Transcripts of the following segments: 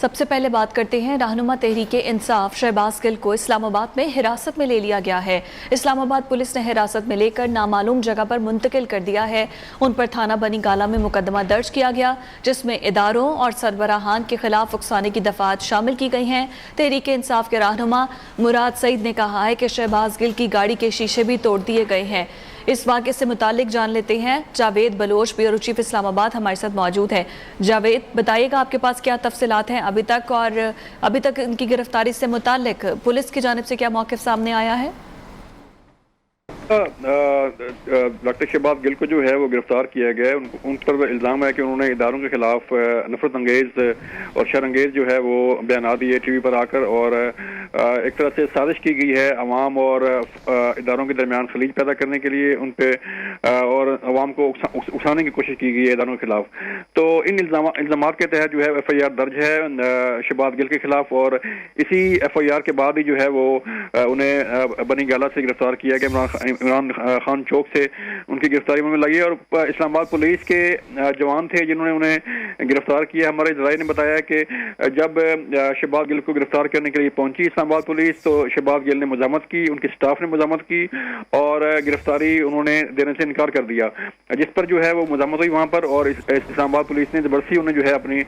सबसे पहले बात करते हैं रहनुमा तहरीके इंसाफ शहबाज गिल को इस्लामाबाद में हिरासत में ले लिया गया है। इस्लामाबाद पुलिस ने हिरासत में लेकर नामालूम जगह पर मुंतकिल कर दिया है। उन पर थाना बनी गाला में मुकदमा दर्ज किया गया, जिसमें इदारों और सरबराहान के खिलाफ उकसाने की दफात शामिल की गई हैं। तहरीके इंसाफ के रहनुमा मुराद सईद ने कहा है कि शहबाज गिल की गाड़ी के शीशे भी तोड़ दिए गए हैं। इस वाक़े से मुतालिक जान लेते हैं। जावेद बलोच ब्यूरो चीफ इस्लामाबाद हमारे साथ मौजूद है। जावेद, बताइएगा आपके पास क्या तफसीलात हैं अभी तक, और अभी तक इनकी गिरफ्तारी से मुतालिक पुलिस की जानिब से क्या मौक़िफ़ सामने आया है? डॉक्टर शहबाज गिल को जो है वो गिरफ्तार किया गया है। उन पर इल्ज़ाम है कि उन्होंने इदारों के खिलाफ नफरत अंगेज और शर अंगेज जो है वो बयान दिए टीवी पर आकर, और एक तरह से साजिश की गई है अवाम और इदारों के दरमियान खलीज पैदा करने के लिए उन पे, और अवाम को उकसाने की कोशिश की गई है इदारों के खिलाफ। तो इन इल्ज़ामात के तहत जो है FIR दर्ज है शहबाज गिल के खिलाफ, और इसी FIR के बाद ही जो है वो उन्हें बनी गाला से गिरफ्तार किया गया। इमरान खान चौक से उनकी गिरफ्तारी में लगी, और इस्लामाबाद पुलिस के जवान थे जिन्होंने उन्हें गिरफ्तार किया। हमारे जराये ने बताया कि जब शहबाज गिल को गिरफ्तार करने के लिए पहुंची इस्लामाबाद पुलिस, तो शहबाज गिल ने मज़ामत की, उनके स्टाफ ने मज़ामत की और गिरफ्तारी उन्होंने देने से इनकार कर दिया, जिस पर जो है वो मज़ामत हुई वहां पर, और इस्लामाबाद पुलिस ने जबरदस्ती उन्हें जो है अपनी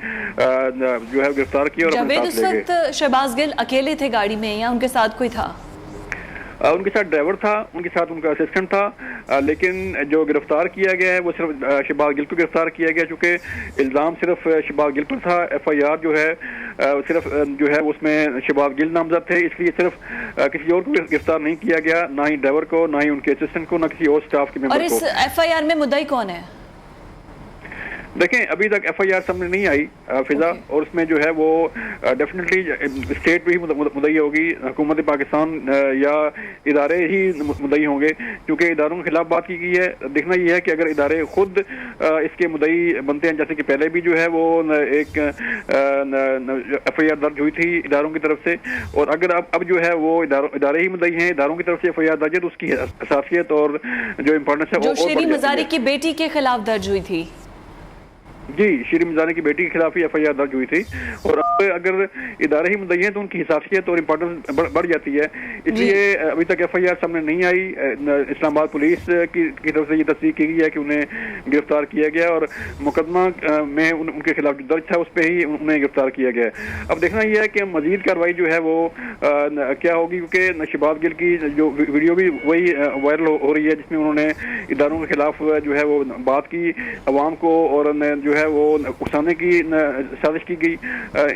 जो है गिरफ्तार किया। और उस वक्त शहबाज गिल अकेले थे गाड़ी में या उनके साथ कोई था? उनके साथ ड्राइवर था, उनके साथ उनका असिस्टेंट था, लेकिन जो गिरफ्तार किया गया है वो सिर्फ शहबाज गिल को गिरफ्तार किया गया, चूँकि इल्ज़ाम सिर्फ शहबाज गिल पर था। FIR जो है सिर्फ जो है उसमें शहबाज गिल नामजद थे, इसलिए सिर्फ किसी और को गिरफ्तार नहीं किया गया, ना ही ड्राइवर को, ना ही उनके असिस्टेंट को, ना किसी और स्टाफ के मेंबर को। और इस FIR में मुद्दई कौन है? देखें, अभी तक FIR सामने नहीं आई फिजा, और उसमें जो है वो डेफिनेटली स्टेट भी मुद्दई होगी, हुकूमत पाकिस्तान या इदारे ही मुद्दई होंगे, क्योंकि इदारों के खिलाफ बात की गई है। देखना ये है कि अगर इदारे खुद इसके मुद्दई बनते हैं, जैसे कि पहले भी जो है वो एक FIR दर्ज हुई थी इदारों की तरफ से, और अगर अब जो है वो इदारे ही मुद्दई हैं, इदारों की तरफ से FIR दर्ज है, तो उसकी हसासियत और जो इम्पोर्टेंस है वो शीरी मजारी की बेटी के खिलाफ दर्ज हुई थी। जी, शीरी मजारी की बेटी के खिलाफ ही FIR दर्ज हुई थी, और अब अगर इदारे ही मुद्दई हैं तो उनकी हिसासियत और इम्पोर्टेंस बढ़ जाती है। इसलिए अभी तक FIR सामने नहीं आई। इस्लामाबाद पुलिस की तरफ से ये तस्दीक की गई है कि उन्हें गिरफ्तार किया गया, और मुकदमा में उनके खिलाफ जो दर्ज था उस पर ही उन्हें गिरफ्तार किया गया। अब देखना यह है कि मजीद कार्रवाई जो है वो क्या होगी, क्योंकि शहबाज गिल की जो वीडियो भी वही वायरल हो रही है, जिसमें उन्होंने इदारों के खिलाफ जो है वो बात की अवाम को, और जो है वो उकसाने की साजिश की गई,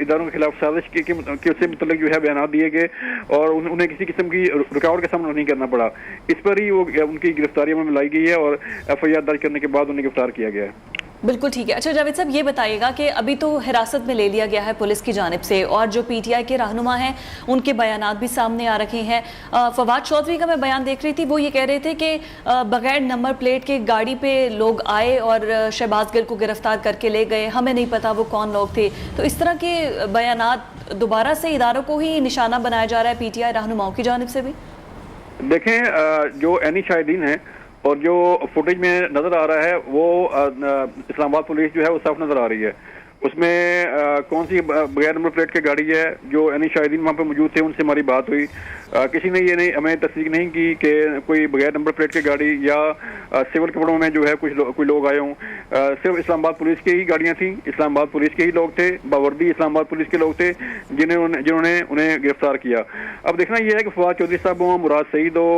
इदारों के खिलाफ साजिश के से मुतल्लिक जो है बयान दिए गए, और उन्हें किसी किस्म की रुकावट का सामना नहीं करना पड़ा। इस पर ही वो उनकी गिरफ्तारी में लाई गई है, और FIR दर्ज करने के बाद उन्हें गिरफ्तार किया गया है। बिल्कुल ठीक है। अच्छा जावेद साहब, ये बताइएगा कि अभी तो हिरासत में ले लिया गया है पुलिस की जानिब से, और जो PTI के रहनुमा हैं उनके बयानात भी सामने आ रखे हैं। फवाद चौधरी का मैं बयान देख रही थी, वो ये कह रहे थे कि बगैर नंबर प्लेट के गाड़ी पे लोग आए और शहबाज गिल को गिरफ्तार करके ले गए, हमें नहीं पता वो कौन लोग थे। तो इस तरह के बयानात दोबारा से इदारों को ही निशाना बनाया जा रहा है PTI रहनुमाओं की जानिब से भी। देखें, जो एनी शाहिदीन है और जो फुटेज में नजर आ रहा है वो इस्लामाबाद पुलिस जो है वो साफ नजर आ रही है। उसमें कौन सी बगैर नंबर प्लेट की गाड़ी है, जो यानी शाहिदीन वहाँ पे मौजूद थे उनसे हमारी बात हुई, किसी ने ये नहीं हमें तस्दीक नहीं की कि कोई बगैर नंबर प्लेट की गाड़ी या सिविल कपड़ों में जो है कोई लोग आए हों। सिर्फ इस्लामाबाद पुलिस की ही गाड़ियाँ थी, इस्लामाबाद पुलिस के ही लोग थे, बावर्दी इस्लामाबाद पुलिस के लोग थे जिन्होंने उन्हें गिरफ्तार किया। अब देखना यह है कि फवाद चौधरी साहब हो, मुराद सईद हो,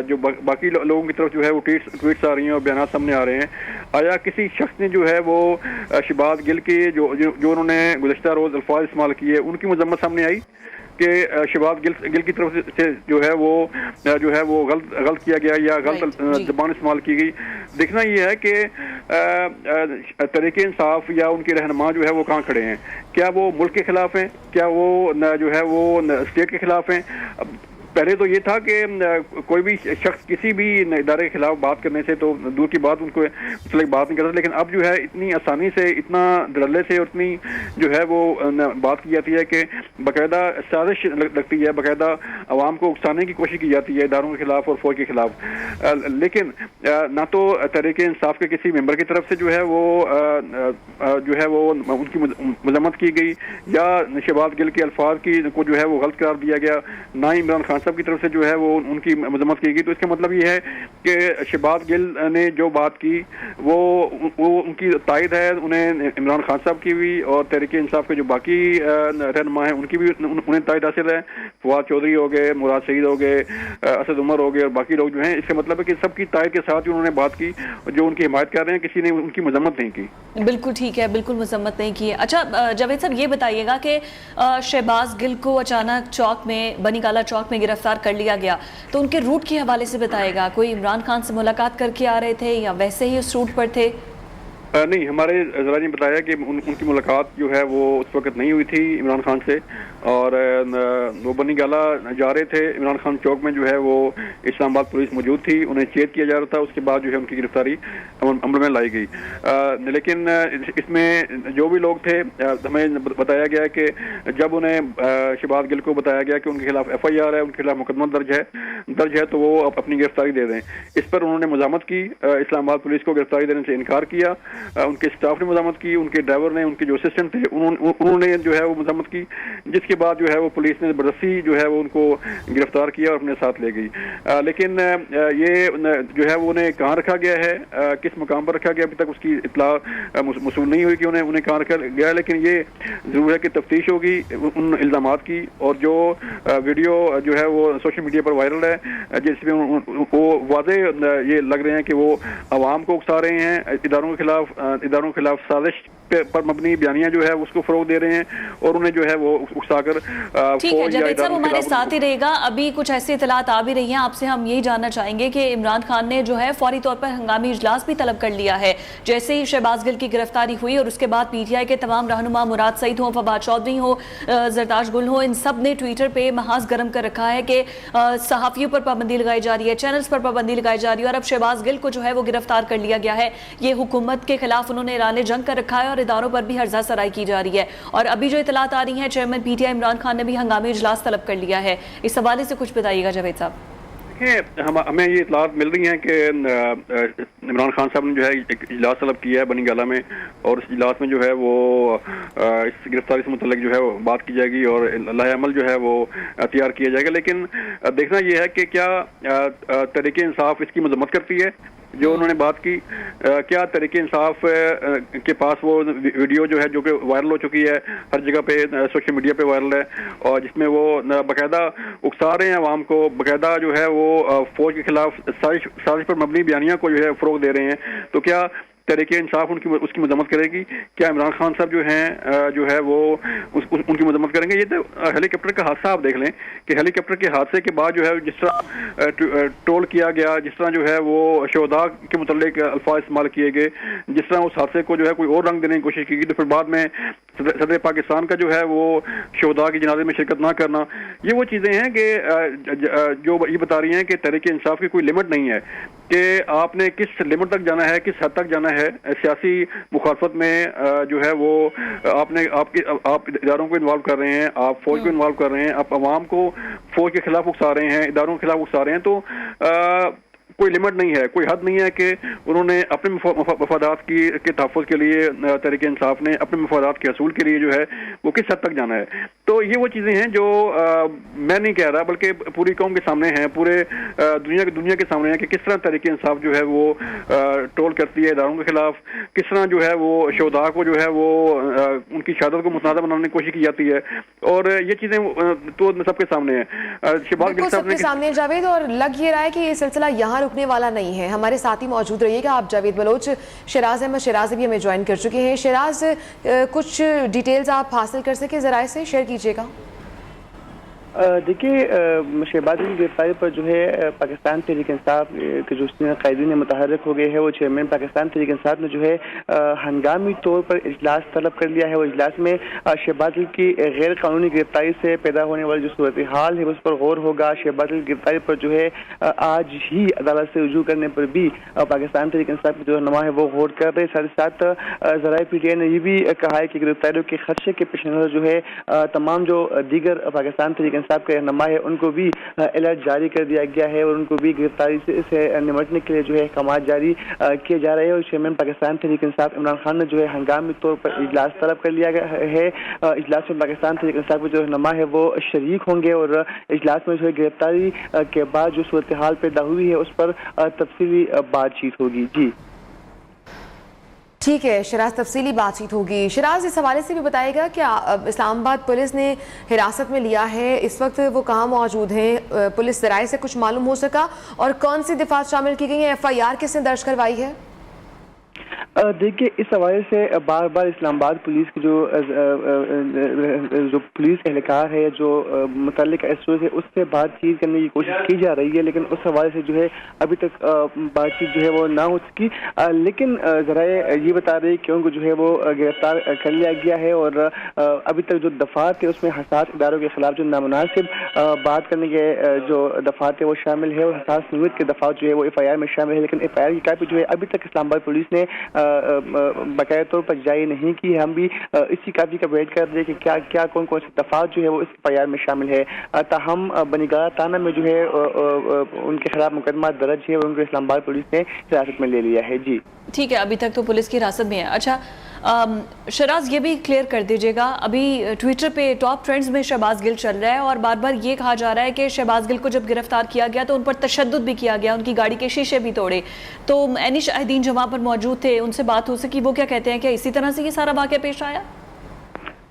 जो बाकी लोगों की तरफ जो है वो ट्वीट्स आ रही हैं और बयान सामने आ रहे हैं, आया किसी शख्स ने जो है वो शहबाज गिल के जो उन्होंने गुज़श्ता रोज़ अल्फाज इस्तेमाल किए उनकी मजम्मत सामने आई कि शहबाज गिल की तरफ से जो है वो गलत किया गया या गलत ज़बान इस्तेमाल की गई। देखना यह है कि तहरीके इंसाफ या उनके रहनुमा जो है वो कहाँ खड़े हैं, क्या वो मुल्क के खिलाफ हैं, क्या वो जो है वो स्टेट के खिलाफ हैं। पहले तो ये था कि कोई भी शख्स किसी भी इदारे के खिलाफ बात करने से तो दूर की बात उनको मतलब बात नहीं करता, लेकिन अब जो है इतनी आसानी से, इतना धड़ल्ले से और इतनी जो है वो बात की जाती है कि बाकायदा साजिश लगती है, बाकायदा आवाम को उकसाने की कोशिश की जाती है इदारों के खिलाफ और फौज के खिलाफ। लेकिन ना तो तहरीक इंसाफ के किसी मेंबर की तरफ से जो है वो उनकी मजम्मत की गई या शहबाज गिल के अल्फाज की को जो है वो गलत करार दिया गया, ना ही इमरान खान साहब की तरफ से जो है वो उनकी मजम्मत की गई। तो इसका मतलब ये है कि शहबाज गिल ने जो बात की वो उनकी तायद है, उन्हें इमरान खान साहब की भी और तहरीक इंसाफ के जो बाकी रहनुमा हैं उनकी भी उन्हें तायद हासिल है। फवाद चौधरी हो गए, मुराद शहीद हो गए, असद उमर हो गए और बाकी लोग जो हैं, इसका मतलब है कि सबकी तायद के साथ उन्होंने बात की, जो उनकी हिमायत कर रहे हैं, किसी ने उनकी मजम्मत नहीं की। बिल्कुल ठीक है, बिल्कुल मजम्मत नहीं की है। अच्छा जावेद साहब, ये बताइएगा कि शहबाज गिल को अचानक चौक में, बनीगाला चौक में गिरफ्तार कर लिया गया, तो उनके रूट के हवाले से बताएगा, कोई इमरान खान से मुलाकात करके आ रहे थे या वैसे ही उस रूट पर थे? नहीं, हमारे ज़रा ने बताया कि उनकी मुलाकात जो है वो उस वक्त नहीं हुई थी इमरान खान से, और वो बनीगाला जा रहे थे। इमरान खान चौक में जो है वो इस्लामाबाद पुलिस मौजूद थी, उन्हें चेक किया जा रहा था, उसके बाद जो है उनकी गिरफ्तारी अमल में लाई गई। लेकिन इसमें जो भी लोग थे, हमें बताया गया कि जब उन्हें शहबाज गिल को बताया गया कि उनके खिलाफ FIR है, उनके खिलाफ मुकदमा दर्ज है तो वो अपनी गिरफ्तारी दे दें। इस पर उन्होंने मज़ामत की, इस्लामाबाद पुलिस को गिरफ्तारी देने से इनकार किया। उनके स्टाफ ने मज़ामत की, उनके ड्राइवर ने, उनके जो असिस्टेंट थे उन्होंने जो है वो मज़ामत की, जिसके बाद जो है वो पुलिस ने ज़बरदस्ती जो है वो उनको गिरफ्तार किया और अपने साथ ले गई। लेकिन ये जो है वो उन्हें कहाँ रखा गया है, किस मुकाम पर रखा गया, अभी तक उसकी इत्तला मौसूल नहीं हुई कि उन्हें कहाँ रखा गया है। लेकिन ये ज़रूर है कि तफ्तीश होगी उन इल्ज़ामात की, और जो वीडियो जो है वो सोशल मीडिया पर वायरल है जिसमें वो वाज़े ये लग रहे हैं कि वो आवाम को उकसा रहे हैं, इदारों के खिलाफ साजिश पर मबनी बयानियां जो है उसको फरोग दे रहे हैं और उन्हें जो है वो उकसाकर। ठीक है जावेद साहब, हमारे साथ ही रहेगा। अभी कुछ ऐसी इतलात आ भी रही हैं, आपसे हम यही जानना चाहेंगे कि इमरान खान ने जो है फौरी तौर पर हंगामी इजलास भी तलब कर लिया है जैसे ही शहबाज गिल की गिरफ्तारी हुई, और उसके बाद PTI के तमाम रहनुमा, मुराद सईद हो, फवाद चौधरी हो, जरताज गुल हो, इन सब ने ट्विटर पे महाज गर्म कर रखा है कि सहाफ़ियों पर पाबंदी लगाई जा रही है, चैनल्स पर पाबंदी लगाई जा रही है, और अब शहबाज गिल को जो है वो गिरफ्तार कर लिया गया है। ये हुकूमत के खिलाफ उन्होंने ऐलान जंग कर रखा है और इदारों पर भी हर्जा सराई की जा रही है। और अभी जो इतलात आ रही हैं, चेयरमैन PTI इमरान खान ने भी हंगामी इजलास तलब कर लिया है। इस हवाले से कुछ बताइएगा जावेद साहब। हमें ये इतलात मिल रही हैं कि इमरान खान साहब ने जो है एक इजलास तलब किया है बनीगाला में, और इस इजलास में जो है वो इस गिरफ्तारी से मुतल्लिक जो है वो बात की जाएगी और लाहेअमल जो है वो तैयार किया जाएगा। लेकिन देखना ये है कि क्या तहरीक इंसाफ इसकी मजम्मत करती है जो उन्होंने बात की, क्या तहरीक इंसाफ के पास वो वीडियो जो है जो कि वायरल हो चुकी है, हर जगह पे सोशल मीडिया पे वायरल है, और जिसमें वो बाकायदा उकसा रहे हैं आवाम को, बाकायदा जो है वो फौज के खिलाफ साजिश पर मबनी बयानियां को जो है फरोग दे रहे हैं, तो क्या तहरीक इंसाफ उसकी मजम्मत करेगी? क्या इमरान खान साहब जो है वो उनकी मजम्मत करेंगे? ये तो हेलीकॉप्टर का हादसा आप देख लें कि हेलीकॉप्टर के हादसे के बाद जो है जिस तरह ट्रोल किया गया, जिस तरह जो है वो शोहदा के मुतल्लिक अल्फाज इस्तेमाल किए गए, जिस तरह उस हादसे को जो है कोई और रंग देने की कोशिश की गई, तो फिर बाद में सदर पाकिस्तान का जो है वो शोहदा की जनाजे में शिरकत ना करना, ये वो चीज़ें हैं कि जो ये बता रही हैं कि तहरीक इंसाफ की कोई लिमिट नहीं है कि आपने किस लिमिट तक जाना है, किस हद तक जाना है सियासी मुखालफत में। जो है वो आप इदारों को इन्वॉल्व कर रहे हैं, आप फौज को इन्वॉल्व कर रहे हैं, आप अवाम को फौज के खिलाफ उकसा रहे हैं, इदारों के खिलाफ उकसा रहे हैं, तो कोई लिमिट नहीं है, कोई हद नहीं है कि उन्होंने अपने मफादात के तहफ़्फ़ुज़ के लिए तहरीक इंसाफ ने अपने मफादात के असूल के लिए जो है वो किस हद तक जाना है। तो ये वो चीज़ें हैं जो मैं नहीं कह रहा बल्कि पूरी कौम के सामने हैं, पूरे दुनिया के सामने है कि किस तरह तहरीक इंसाफ जो है वो ट्रोल करती है इदारों के खिलाफ, किस तरह जो है वो शोहदा को जो है वो उनकी शहादत को मुतनाज़ बनाने की कोशिश की जाती है, और ये चीज़ें तो सबके सामने है, शहबाज गिल सबके सामने जावेद। और लग ये रहा है कि ये सिलसिला यहाँ रुकने वाला नहीं है। हमारे साथ ही मौजूद रहिएगा आप जावेद बलोच। शराज अहमद शराज भी हमें ज्वाइन कर चुके हैं। शराज, कुछ डिटेल्स आप हासिल कर सके ज़राए से शेयर कीजिएगा। देखिए, शहबाज की गिरफ्तारी पर जो है पाकिस्तान तहरीक इंसाफ के जो कायदीन मुतहर्रिक हो गए हैं, वो चेयरमैन पाकिस्तान तहरीक इंसाफ ने जो है हंगामी तौर पर इजलास तलब कर लिया है। और इजलास में शहबाज की गैर कानूनी गिरफ्तारी से पैदा होने वाली जो सूरत हाल है उस पर गौर होगा। शहबाज की गिरफ्तारी पर जो है आज ही अदालत से रुजू करने पर भी पाकिस्तान तहरीक इंसाफ की जो रहनुमा है वो गौर कर रहे। साथ ही साथ ज़राए PTI ने ये भी कहा है कि गिरफ्तारियों के खदशे के पेश नज़र जो है तमाम जो दीगर पाकिस्तान तहरीक इंसाफ के रहनुमा है उनको भी अलर्ट जारी कर दिया गया है और उनको भी गिरफ्तारी से निपटने के लिए जो है अहकाम जारी किए जा रहे हैं। और चेयरमैन पाकिस्तान तहरीक इंसाफ इमरान खान ने जो है हंगामी तौर पर इजलास तलब कर लिया गया है। इजलास में पाकिस्तान तहरीक इंसाफ के जो रहनुमा है वो शरीक होंगे और इजलास में जो है गिरफ्तारी के बाद जो सूरत हाल पैदा हुई है उस पर तफसीली बातचीत होगी। जी ठीक है शराज, तफसीली बातचीत होगी। शराज, इस हवाले से भी बताएगा कि इस्लामाबाद पुलिस ने हिरासत में लिया है, इस वक्त वो कहाँ मौजूद हैं, पुलिस ज़राए से कुछ मालूम हो सका और कौन सी दिफात शामिल की गई है, FIR किसने दर्ज करवाई है? देखिए, इस हवाले से बार बार इस्लामाबाद पुलिस की जो पुलिस एहलकार है, जो मुतल्लिक एसओ है, उससे बातचीत करने की कोशिश की जा रही है, लेकिन उस हवाले से जो है अभी तक बातचीत जो है वो ना हो सकी। लेकिन ज़राए ये बता रहे कि उनको जो है वो गिरफ्तार कर लिया गया है और अभी तक जो दफात है उसमें हसास इदारों के खिलाफ जो नामुनासिब बात करने के जो दफात है वो शामिल है और हसास नूयत के दफात जो है वो FIR में शामिल है। लेकिन FIR की कापी जो है अभी तक इस्लामाबाद पुलिस ने बाकायदा तौर पर जारी नहीं की। हम भी इसी काफी का वेट कर रहे हैं कि क्या क्या कौन कौन से दफात जो है वो इस FIR में शामिल है। ताहम बनिगाह ताना में जो है उनके खिलाफ मुकदमा दर्ज है और उनको इस्लामाबाद पुलिस ने हिरासत में ले लिया है। जी ठीक है, अभी तक तो पुलिस की हिरासत में है। अच्छा शराज, ये भी क्लियर कर दीजिएगा, अभी ट्विटर पे टॉप ट्रेंड्स में शहबाज गिल चल रहा है और बार बार ये कहा जा रहा है कि शहबाज गिल को जब गिरफ्तार किया गया तो उन पर तशद्दुद भी किया गया, उनकी गाड़ी के शीशे भी तोड़े। तो एनी शाहिदीन जो वहाँ पर मौजूद थे उनसे बात हो सकी, वो क्या कहते हैं, क्या इसी तरह से ये सारा वाक़या पेश आया?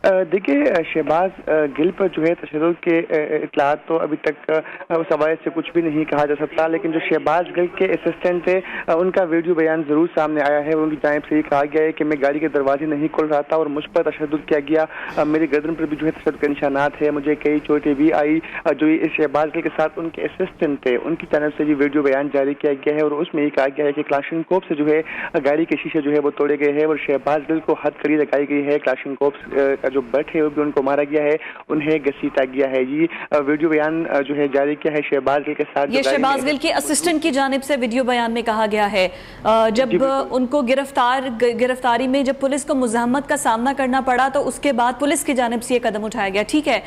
देखिए, शहबाज गिल पर जो है तशद्दुद के इतलात तो अभी तक उस हवाले से कुछ भी नहीं कहा जा सकता, लेकिन जो शहबाज गिल के असिस्टेंट थे उनका वीडियो बयान ज़रूर सामने आया है। उनकी जानिब से ये कहा गया है कि मैं गाड़ी के दरवाजे नहीं खोल रहा था और मुझ पर तशद्दुद किया गया, मेरे गर्दन पर भी जो है तशद्दुद के निशानात है, मुझे कई चोटें भी आई। जो इस शहबाज गिल के साथ उनके असिस्टेंट थे उनकी जानिब से ये वीडियो बयान जारी किया गया है और उसमें ये कहा गया है कि क्लाशनकोव से जो है गाड़ी के शीशे जो है वो तोड़े गए हैं और शहबाज गिल को हद कड़ी लगाई गई है। क्लाशनकोव जो बट है वो भी उनको मारा गया है, उन्हें घसीटा गया है। ये वीडियो बयान जो है जारी किया है शहबाज गिल के साथ। ये शहबाज गिल के असिस्टेंट की जानिब से वीडियो बयान में कहा गया है जब उनको गिरफ्तारी में जब पुलिस को मुज़ाहमत का सामना करना पड़ा तो उसके बाद पुलिस की जानिब से ये कदम उठाया गया। ठीक है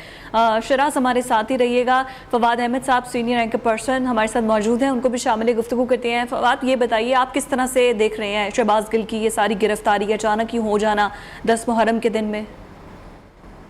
शराज, हमारे साथ ही रहिएगा। फवाद अहमद साहब सीनियर एंकर पर्सन हमारे साथ मौजूद हैं, उनको भी शामिल गुफ्तगू करते हैं। फवाद, ये बताइए आप किस तरह से देख रहे हैं शहबाज गिल की ये सारी गिरफ्तारी, अचानक ही हो जाना 10 मुहर्रम के दिन में?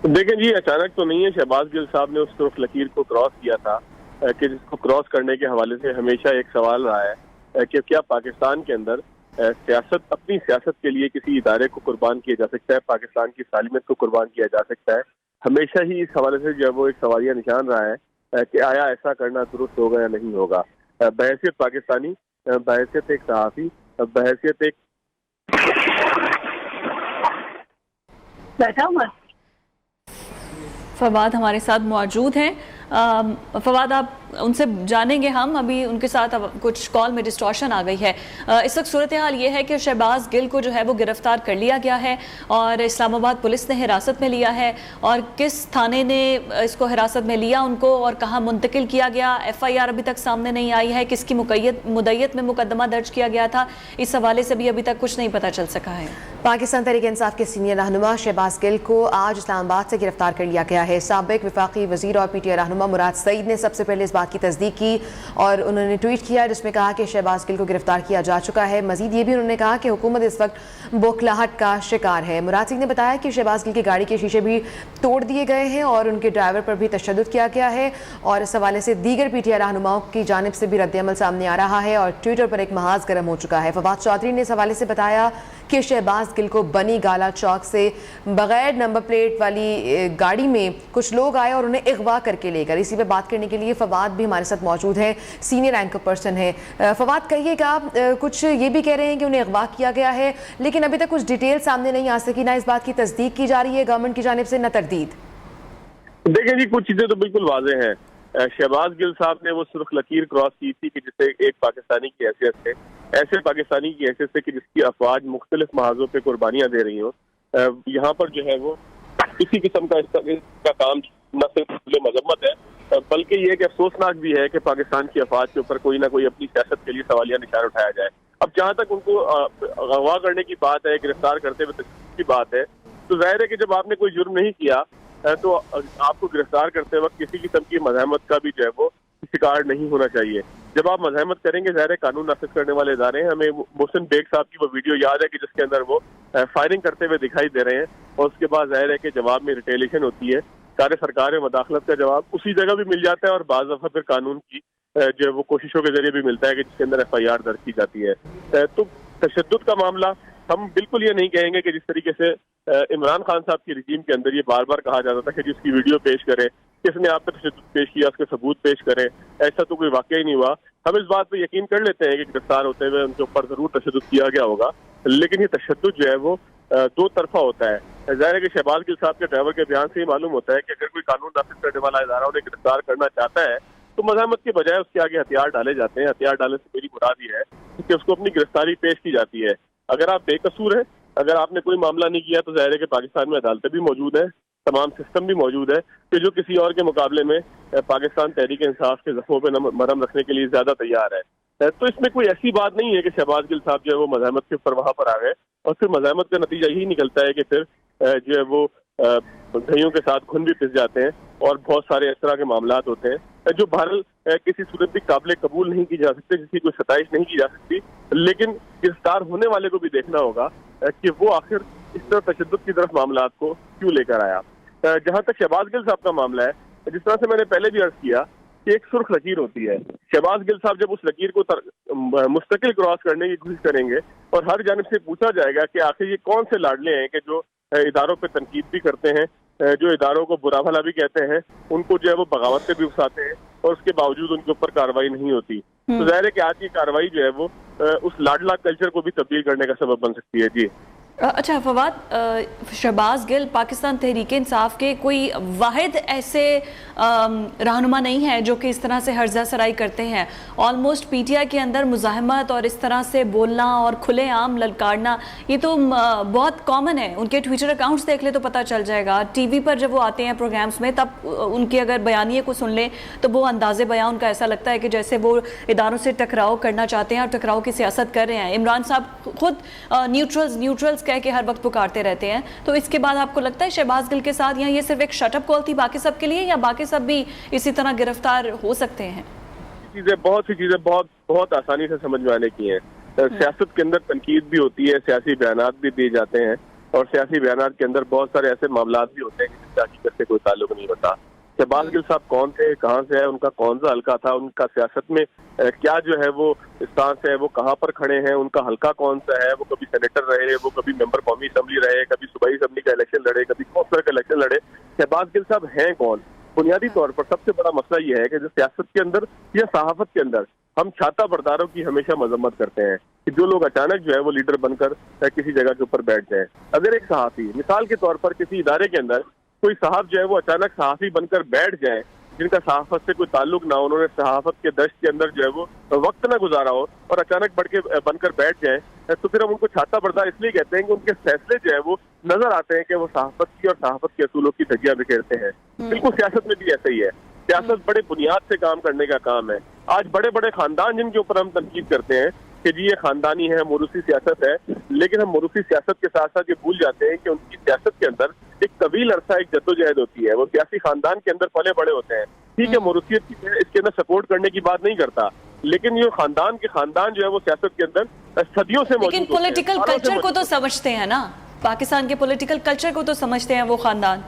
देखें जी, अचानक तो नहीं है। शहबाज गिल साहब ने उस तरफ लकीर को क्रॉस किया था कि जिसको क्रॉस करने के हवाले से हमेशा एक सवाल रहा है कि क्या पाकिस्तान के अंदर सियासत, अपनी सियासत के लिए किसी इदारे को कुर्बान किया जा सकता है, पाकिस्तान की सालिमियत को कुर्बान किया जा सकता है। हमेशा ही इस हवाले से जो वो एक सवालिया निशान रहा है कि आया ऐसा करना दुरुस्त होगा या नहीं होगा। बहैसियत पाकिस्तानी, बहैसियत एक सहाफ़ी, बहैसियत एक फवाद हमारे साथ मौजूद हैं। फवाद, आप उनसे जानेंगे हम, अभी उनके साथ अब कुछ कॉल में डिस्टॉर्शन आ गई है। इस वक्त सूरत हाल ये है कि शहबाज गिल को जो है वो गिरफ्तार कर लिया गया है और इस्लामाबाद पुलिस ने हिरासत में लिया है। और किस थाने ने इसको हिरासत में लिया उनको और कहाँ मुंतकिल किया गया, FIR अभी तक सामने नहीं आई है, किसकी मुद्दत में मुकदमा दर्ज किया गया था, इस हवाले से भी अभी तक कुछ नहीं पता चल सका है। पाकिस्तान तहरीक इंसाफ के सीनियर रहनुमा शहबाज गिल को आज इस्लामाबाद से गिरफ्तार कर लिया गया है। साबिक वफाकी वजीर और PTI रहनुमा मुराद सईद ने सबसे पहले इस बात की तस्दीक की और उन्होंने ट्वीट किया जिसमें कहा कि शहबाज गिल को गिरफ्तार किया जा चुका है। मजीद ये भी उन्होंने कहा कि हुकूमत इस वक्त बौखलाहट का शिकार है। मुराद सिंह ने बताया कि शहबाज गिल की गाड़ी के शीशे भी तोड़ दिए गए हैं और उनके ड्राइवर पर भी तशद्दुद किया गया है और इस हवाले से दीगर PTI रहनुमाओं की जानिब से भी रद्द-ए-अमल सामने आ रहा है और ट्विटर पर एक महाज गर्म हो चुका है। फवाद चौधरी ने इस हवाले से बताया कि शहबाज गिल को बनी गाला चौक से बगैर नंबर प्लेट वाली गाड़ी में कुछ लोग आए और उन्हें अगवा करके ले गए। इसी पे बात करने के लिए फवाद भी हमारे साथ मौजूद हैं, सीनियर एंकर पर्सन है। फवाद, कहिएगा, कुछ ये भी कह रहे हैं कि उन्हें अगवा किया गया है लेकिन अभी तक कुछ डिटेल सामने नहीं आ सकी, ना इस बात की तस्दीक की जा रही है गवर्नमेंट की जानिब से, न तरदीद। देखें जी, कुछ चीजें तो बिल्कुल वाज़ेह हैं। शहबाज गिल साहब ने वो सुर्ख लकीर क्रॉस की थी कि जिससे एक पाकिस्तानी की हैसियत से, ऐसे पाकिस्तानी की हैसियत से कि जिसकी अफवाज मुख्तलिफ महाजों पे कुर्बानियां दे रही हो, यहाँ पर जो है वो किसी किस्म का इसका काम न सिर्फ मजम्मत है, बल्कि ये कि अफसोसनाक भी है कि पाकिस्तान की अफवाज के ऊपर कोई ना कोई अपनी सियासत के लिए सवालिया निशान उठाया जाए। अब जहाँ तक उनको अगवा करने की बात है, गिरफ्तार करते हुए की बात है, तो जाहिर है कि जब आपने कोई जुर्म नहीं किया तो आपको गिरफ्तार करते वक्त किसी किस्म की मज़ाहमत का भी जो है वो शिकार नहीं होना चाहिए। जब आप मज़ाहमत करेंगे, ज़ाहिर है कानून नाफिज करने वाले इदारे हैं। हमें मोहसिन बेग साहब की वो वीडियो याद है कि जिसके अंदर वो फायरिंग करते हुए दिखाई दे रहे हैं, और उसके बाद जाहिर है कि जवाब में रिटेलिएशन होती है, सारे सरकार में मदाखलत का जवाब उसी जगह भी मिल जाता है, और बाज़ दफ़ा फिर कानून की जो है वो कोशिशों के जरिए भी मिलता है कि जिसके अंदर FIR दर्ज की जाती है। तो तशद्दुद का मामला हम बिल्कुल ये नहीं कहेंगे कि जिस तरीके से इमरान खान साहब की रिजीम के अंदर ये बार बार कहा जाता था कि जिसकी वीडियो पेश करे, किसने आप पर तशद्दुद पेश किया, उसके सबूत पेश करें, ऐसा तो कोई वाकया ही नहीं हुआ। हम इस बात पर यकीन कर लेते हैं कि गिरफ्तार होते हुए उनके ऊपर जरूर तशद्दुद किया गया होगा, लेकिन ये तशद्दुद जो है वो दो तरफा होता है। जाहिर है कि शहबाज गिल साहब के ड्राइवर के बयान से ही मालूम होता है कि अगर कोई कानून नाफिज करने वाला इदारा उन्हें गिरफ्तार करना चाहता है तो मज़ाहमत के बजाय उसके आगे हथियार डाले जाते हैं। हथियार डालने से मेरी मुराद ये है कि उसको अपनी गिरफ्तारी पेश की जाती है। अगर आप बेकसूर हैं, अगर आपने कोई मामला नहीं किया, तो जाहिर है कि पाकिस्तान में अदालतें भी मौजूद हैं, तमाम सिस्टम भी मौजूद है कि जो किसी और के मुकाबले में पाकिस्तान तहरीक इंसाफ के जख्मों पर मरहम रखने के लिए ज्यादा तैयार है। तो इसमें कोई ऐसी बात नहीं है कि शहबाज गिल साहब जो है वो मज़ाहमत के ऊपर वहां पर आ गए, और फिर मज़ाहमत का नतीजा यही निकलता है कि फिर जो है वो दहियों के साथ खून भी पिस जाते हैं, और बहुत सारे इस तरह के मामला होते हैं जो बहरहाल किसी सूरत भी काबिल कबूल नहीं की जा सकते, जिसकी कोई सताइश नहीं की जा सकती। लेकिन गिरफ्तार होने वाले को भी देखना होगा कि वो आखिर इस तरह तशद्दुद की तरफ मामला को क्यों लेकर आया। जहां तक शहबाज गिल साहब का मामला है, जिस तरह से मैंने पहले भी अर्ज किया कि एक सुर्ख लकीर होती है। शहबाज गिल साहब जब उस लकीर को मुस्तकिल क्रॉस करने की कोशिश करेंगे, और हर जानिब से पूछा जाएगा कि आखिर ये कौन से लाडले हैं कि जो इदारों पे तनकीद भी करते हैं, जो इदारों को बुरा भला भी कहते हैं, उनको जो है वो बगावत पे भी उकसाते हैं, और उसके बावजूद उनके ऊपर कार्रवाई नहीं होती। तो जाहिर है कि आज की कार्रवाई जो है वो उस लाडला कल्चर को भी तब्दील करने का सबब बन सकती है। जी अच्छा फवाद, शहबाज गिल पाकिस्तान तहरीक इंसाफ के कोई वाहिद ऐसे रहनुमा नहीं है जो कि इस तरह से हर्जा सराई करते हैं। ऑलमोस्ट PTI के अंदर मुज़ाहमत और इस तरह से बोलना और खुलेआम ललकारना ये तो बहुत कॉमन है। उनके ट्विटर अकाउंट्स देख ले तो पता चल जाएगा। TV पर जब वो आते हैं प्रोग्राम्स में, तब उनके अगर बयानिए को सुन लें तो वो अंदाज़े बयान उनका ऐसा लगता है कि जैसे वो इदारों से टकराव करना चाहते हैं और टकराव की सियासत कर रहे हैं। इमरान साहब खुद न्यूट्रल्स कह के हर वक्त पुकारते रहते हैं। तो इसके बाद आपको लगता है शहबाज गिल के साथ या ये सिर्फ एक शटअप कॉल थी बाकी सब के लिए, या बाकी सब भी इसी तरह गिरफ्तार हो सकते हैं? बहुत सी चीजें बहुत आसानी से समझ में आने की हैं। सियासत के अंदर तनकीद भी होती है, सियासी बयानात भी दिए जाते हैं, और सियासी बयानात के अंदर बहुत सारे ऐसे मामला भी होते हैं जिससे हकीकत से कोई ताल्लुक नहीं होता। शहबाज गिल साहब कौन थे, कहाँ से है, उनका कौन सा हल्का था, उनका सियासत में क्या जो है वो स्टांस है, वो कहाँ पर खड़े हैं, उनका हल्का कौन सा है, वो कभी सेनेटर रहे, वो कभी मेंबर कौमी असम्बली रहे, कभी सूबाई असम्बली का इलेक्शन लड़े, कभी कौंसलर का इलेक्शन लड़े। शहबाज गिल साहब हैं कौन? बुनियादी तौर पर सबसे बड़ा मसला ये है कि जो सियासत के अंदर या सहाफत के अंदर हम छाता बरदारों की हमेशा मजम्मत करते हैं कि जो लोग अचानक जो है वो लीडर बनकर किसी जगह के ऊपर बैठ जाए। अगर एक सहाफी मिसाल के तौर पर किसी इदारे के अंदर कोई साहब जो है वो अचानक सहाफी बनकर बैठ जाए, जिनका सहाफत से कोई ताल्लुक ना हो, उन्होंने सहाफत के दश्त के अंदर जो है वो वक्त ना गुजारा हो, और अचानक बनकर बैठ जाए, तो फिर हम उनको छाता बरदार इसलिए कहते हैं कि उनके फैसले जो है वो नजर आते हैं कि वो सहाफत की और सहाफत के असूलों की धज्जियां बिखेरते हैं। बिल्कुल सियासत में भी ऐसा ही है। सियासत बड़े बुनियाद से काम करने का काम है। आज बड़े बड़े खानदान जिनके ऊपर हम तनकीद करते हैं कि जी ये खानदानी है, मोरूसी सियासत है, लेकिन हम मोरूसी सियासत के साथ साथ ये भूल जाते हैं कि उनकी सियासत के अंदर एक तवील अरसा एक जद्दोजहद होती है। वो सियासी खानदान के अंदर पले बड़े होते हैं। ठीक है, मोरूसियत की इसके अंदर सपोर्ट करने की बात नहीं करता, लेकिन ये खानदान जो है वो सियासत के अंदर सदियों से मौजूद है। लेकिन पॉलिटिकल कल्चर को तो समझते हैं ना, पाकिस्तान के पॉलिटिकल कल्चर को तो समझते हैं वो खानदान।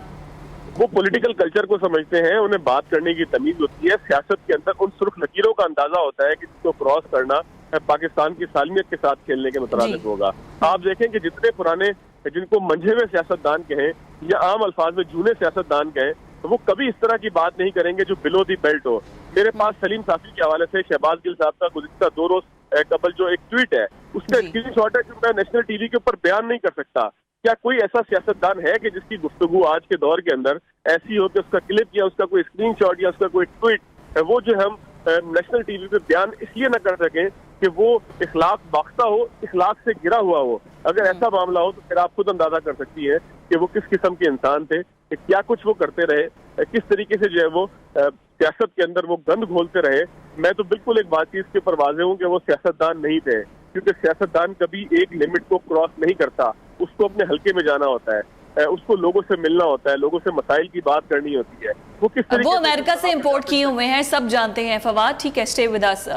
वो पॉलिटिकल कल्चर को समझते हैं, उन्हें बात करने की तमीज होती है। सियासत के अंदर उन सुर्ख लकीरों का अंदाजा होता है कि जिसको क्रॉस करना पाकिस्तान की सालमियत के साथ खेलने के मुताबिक होगा। आप देखें कि जितने पुराने जिनको मंझे हुए सियासतदान कहें या आम अल्फाज में जूने सियासतदान कहें, तो वो कभी इस तरह की बात नहीं करेंगे जो बिलो दी बेल्ट हो। मेरे पास सलीम साफी के हवाले से शहबाज गिल साहब का गुज़िश्ता 2 रोज कबल जो एक ट्वीट है, उसका स्क्रीनशॉट है जो मैं नेशनल TV के ऊपर बयान नहीं कर सकता, क्या कोई ऐसा सियासतदान है कि जिसकी गुफ्तगू आज के दौर के अंदर ऐसी हो कि उसका क्लिप या उसका कोई स्क्रीनशॉट या उसका कोई ट्वीट वो जो हम नेशनल टीवी पे बयान इसलिए न कर सकें कि वो इखलाक बाख्ता हो, इखलाक से गिरा हुआ हो। अगर ऐसा मामला हो तो फिर आप खुद अंदाजा कर सकती है कि वो किस किस्म के इंसान थे, कि क्या कुछ वो करते रहे, किस तरीके से जो है वो सियासत के अंदर वो गंद घोलते रहे। मैं तो बिल्कुल एक बात चीज के ऊपर वाज़ेह हूँ कि वो सियासतदान नहीं थे, क्योंकि सियासतदान कभी एक लिमिट को क्रॉस नहीं करता। उसको अपने हल्के में जाना होता है, उसको लोगों से मिलना होता है, लोगों से मसाइल की बात करनी होती है। वो किस तरीके वो अमेरिका से इंपोर्ट किए हुए हैं, सब जानते हैं फवाद। ठीक है, stay with us.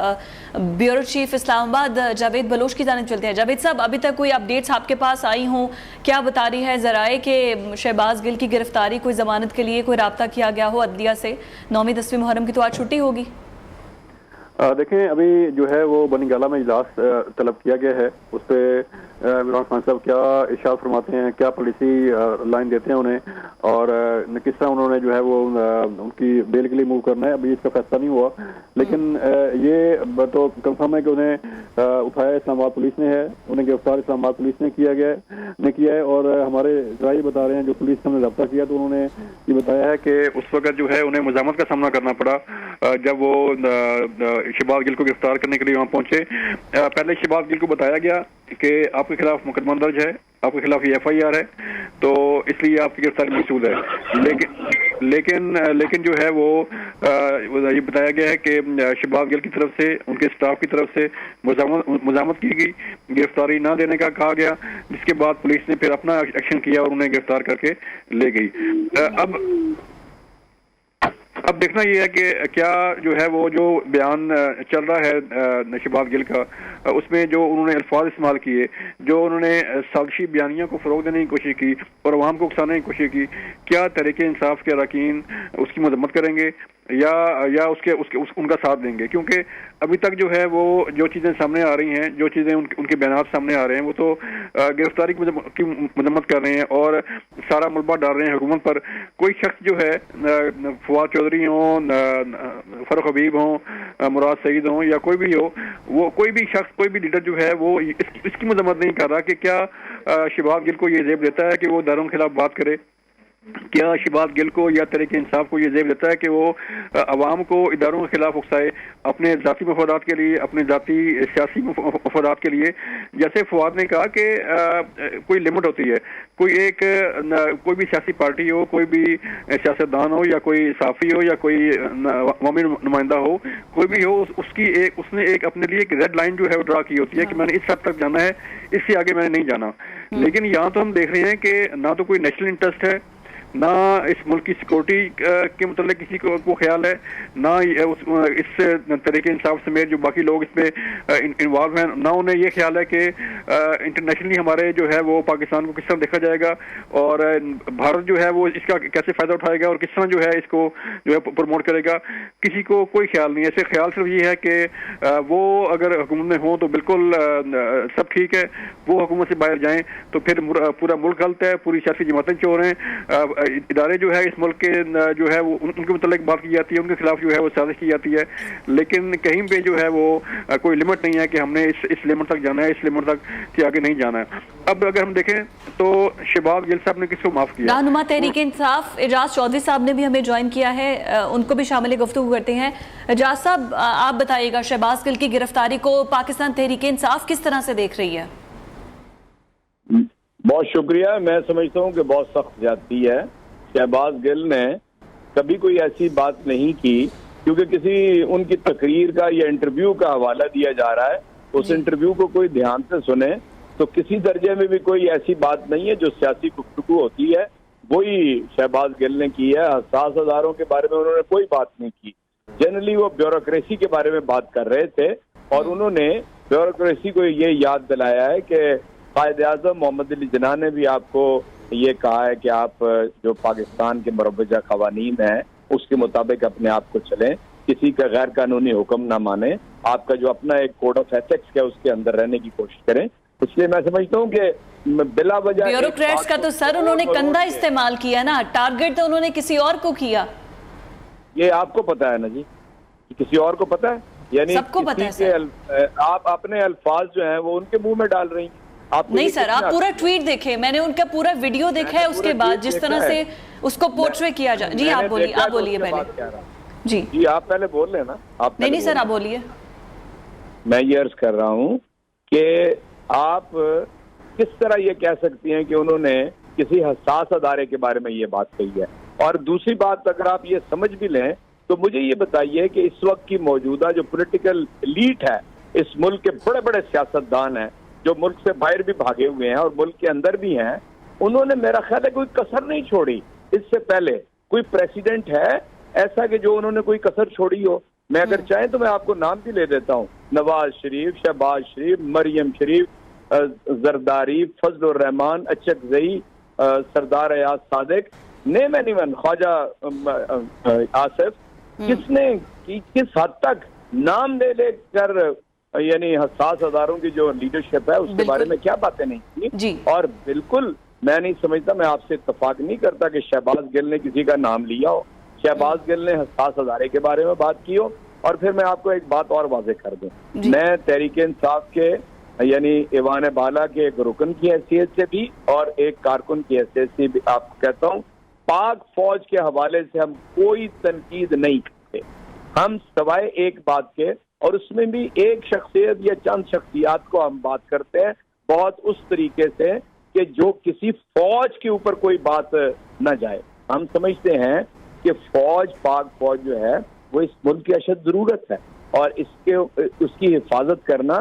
Bureau chief Islamabad Javed Baloch की जानिब चलते हैं। जावेद साहब, अभी तक कोई अपडेट्स आपके पास आई हों, क्या बता रही है ज़राए कि शहबाज गिल की गिरफ्तारी, कोई जमानत के लिए कोई रब्ता किया गया हो अदलिया से? 9वीं 10वीं मुहर्रम की तो आज छुट्टी होगी। देखें, अभी जो है वो बनी गाला में इजलास तलब किया गया है। उस पर इमरान खान साहब क्या इरशाद फरमाते हैं, क्या पॉलिसी लाइन देते हैं उन्हें, और किस तरह उन्होंने जो है वो उनकी बेल के लिए मूव करना है। अभी इसका फैसला नहीं हुआ, लेकिन ये तो कंफर्म है कि उन्हें उठाया इस्लामाबाद पुलिस ने है, उन्हें गिरफ्तार इस्लामाबाद पुलिस ने किया है। और हमारे जराये बता रहे हैं, जो पुलिस हमने रब्ता किया तो उन्होंने ये बताया है कि उस वक्त जो है उन्हें मुज़ामत का सामना करना पड़ा जब वो शहबाज गिल को गिरफ्तार करने के लिए वहां पहुंचे। पहले शहबाज गिल को बताया गया कि आपके खिलाफ मुकदमा दर्ज है, आपके खिलाफ ये FIR है, तो इसलिए आपकी गिरफ्तारी मकसूद है। लेकिन जो है वो ये बताया गया है कि शहबाज गिल की तरफ से, उनके स्टाफ की तरफ से मुज़ामत की गई, गिरफ्तारी ना देने का कहा गया, जिसके बाद पुलिस ने फिर अपना एक्शन किया और उन्हें गिरफ्तार करके ले गई। अब देखना यह है कि क्या जो है वो जो बयान चल रहा है शहबाज गिल का, उसमें जो उन्होंने अल्फाज इस्तेमाल किए, जो उन्होंने साजिशी बयानियों को फ़रोग देने की कोशिश की और अवाम को उकसाने की कोशिश की, क्या तहरीक इंसाफ के अरकान उसकी मदम्मत करेंगे या उनका साथ देंगे? क्योंकि अभी तक जो है वो जो चीज़ें सामने आ रही हैं, जो चीज़ें उनके बयान सामने आ रहे हैं, वो तो गिरफ्तारी की मदम्मत कर रहे हैं और सारा मुलबा डाल रहे हैं हुकूमत पर। कोई शख्स जो है, फवाद चौधरी हों, फरूख हबीब हों, मुराद सईद हों, या कोई भी हो, वो कोई भी शख्स, कोई भी लीडर जो है वो इसकी मदम्मत नहीं कर रहा कि क्या शहबाज गिल को ये ज़ेब देता है कि वो दारों के खिलाफ बात करे, क्या शहबाज गिल को या तहरीक इंसाफ को ये ज़ेब देता है कि वो अवाम को इदारों के खिलाफ उकसाए अपने ज़ाती मफादात के लिए, अपने ज़ाती सियासी मफादात के लिए। जैसे फवाद ने कहा कि कोई लिमिट होती है, कोई भी सियासी पार्टी हो, कोई भी सियासतदान हो, या कोई साफ़ी हो, या कोई अवामी नुमाइंदा हो, कोई भी हो, उसने एक अपने लिए एक रेड लाइन जो है वो ड्रा की होती है कि मैंने इस हद तक जाना है, इससे आगे मैंने नहीं जाना। लेकिन यहाँ तो हम देख रहे हैं कि ना तो कोई नेशनल इंटरेस्ट है, ना इस मुल्क की सिक्योरिटी के मतलब किसी को ख्याल है, ना इस तरीके इंसाफ समेत जो बाकी लोग इसमें इन्वॉल्व हैं, ना उन्हें ये ख्याल है कि इंटरनेशनली हमारे जो है वो पाकिस्तान को किस तरह देखा जाएगा और भारत जो है वो इसका कैसे फ़ायदा उठाएगा और किस तरह जो है इसको जो है प्रमोट करेगा। किसी को कोई ख्याल नहीं है। ऐसे ख्याल सिर्फ ये है कि वो अगर हुकूमत में हो तो बिल्कुल सब ठीक है, वो हुकूमत से बाहर जाएं तो फिर पूरा मुल्क गलत है, पूरी सियासी जमातें चोर हैं, इदारे जो है इस मुल्क के जो है वो उनके मतलब बात की जाती है, उनके खिलाफ जो है वो साजिश की जाती है। लेकिन कहीं पे जो है वो कोई लिमिट नहीं है कि हमने इस लिमिट तक जाना है, इस लिमिट तक के आगे नहीं जाना है। अब अगर हम देखें तो शहबाज गिल साहब ने किसको माफ किया? रहनुमा तहरीक इंसाफ एजाज चौधरी साहब ने भी हमें ज्वाइन किया है, उनको भी शामिल गुफ्तगू करते हैं। एजाज साहब, आप बताइएगा, शहबाज गिल की गिरफ्तारी को पाकिस्तान तहरीक इंसाफ किस तरह से देख रही है? बहुत शुक्रिया। मैं समझता हूँ कि बहुत सख्त ज्यादती है। शहबाज गिल ने कभी कोई ऐसी बात नहीं की, क्योंकि किसी उनकी तकरीर का या इंटरव्यू का हवाला दिया जा रहा है, उस इंटरव्यू को कोई ध्यान से सुने तो किसी दर्जे में भी कोई ऐसी बात नहीं है जो सियासी गुफ्तगू होती है वही शहबाज गिल ने की है। हसास हजारों के बारे में उन्होंने कोई बात नहीं की। जनरली वो ब्यूरोक्रेसी के बारे में बात कर रहे थे और उन्होंने ब्यूरोक्रेसी को ये याद दिलाया है कि कायद-ए-आज़म मोहम्मद अली जिन्ना ने भी आपको ये कहा है कि आप जो पाकिस्तान के मरबजा कवानीन हैं उसके मुताबिक अपने आप को चलें, किसी का गैर कानूनी हुक्म ना माने, आपका जो अपना एक कोड ऑफ एथिक्स है उसके अंदर रहने की कोशिश करें। इसलिए मैं समझता हूँ कि बिला वजह ब्यूरोक्रेट्स का तो सर उन्होंने कंधा इस्तेमाल किया ना, टारगेट तो उन्होंने किसी और को किया। ये आपको पता है ना जी, किसी और को पता है, यानी सबको पता है। आप अपने अल्फाज जो हैं वो उनके मुंह में डाल रही हैं। आपको नहीं सर, आप पूरा ट्वीट देखे, मैंने उनका पूरा वीडियो देखा है, उसके बाद जिस तरह से उसको पोर्ट्रे किया जाए। जी आप बोलिए पहले। जी आप पहले बोल लेना। आप नहीं सर, आप बोलिए। मैं ये अर्ज कर रहा हूँ कि आप किस तरह ये कह सकती हैं कि उन्होंने किसी हसास अदारे के बारे में ये बात कही है। और दूसरी बात, अगर आप ये समझ भी लें तो मुझे ये बताइए कि इस वक्त की मौजूदा जो पॉलिटिकल एलीट है इस मुल्क के, बड़े बड़े सियासतदान हैं जो मुल्क से बाहर भी भागे हुए हैं और मुल्क के अंदर भी हैं, उन्होंने मेरा ख्याल है कोई कसर नहीं छोड़ी। इससे पहले कोई प्रेसिडेंट है ऐसा कि जो उन्होंने कोई कसर छोड़ी हो? मैं अगर चाहें तो मैं आपको नाम भी ले देता हूँ। नवाज शरीफ, शहबाज शरीफ, मरियम शरीफ, जरदारी, फजलुर रहमान, अचकजई, सरदार अयाज सादिक, नेम एनीवन, ख्वाजा आसिफ, किसने किस हद तक नाम ले लेकर यानी हसास अदारों की जो लीडरशिप है उसके बारे में क्या बातें नहीं की। और बिल्कुल मैं नहीं समझता, मैं आपसे इत्तफाक नहीं करता कि शहबाज गिल ने किसी का नाम लिया हो, शहबाज गिल ने हसास अदारे के बारे में बात की हो। और फिर मैं आपको एक बात और वाज़ेह कर दूं, मैं तहरीक इंसाफ के यानी ईवान बाला के एक रुकन की हैसियत से भी और एक कारकुन की हैसियत से भी आपको कहता हूँ, पाक फौज के हवाले से हम कोई तनकीद नहीं करते, हम सवाए एक बात के, और उसमें भी एक शख्सियत या चंद शख्सियात को हम बात करते हैं बहुत उस तरीके से कि जो किसी फौज के ऊपर कोई बात न जाए। हम समझते हैं कि फौज, पाक फौज जो है वो इस मुल्क की अशद जरूरत है और उसकी हिफाजत करना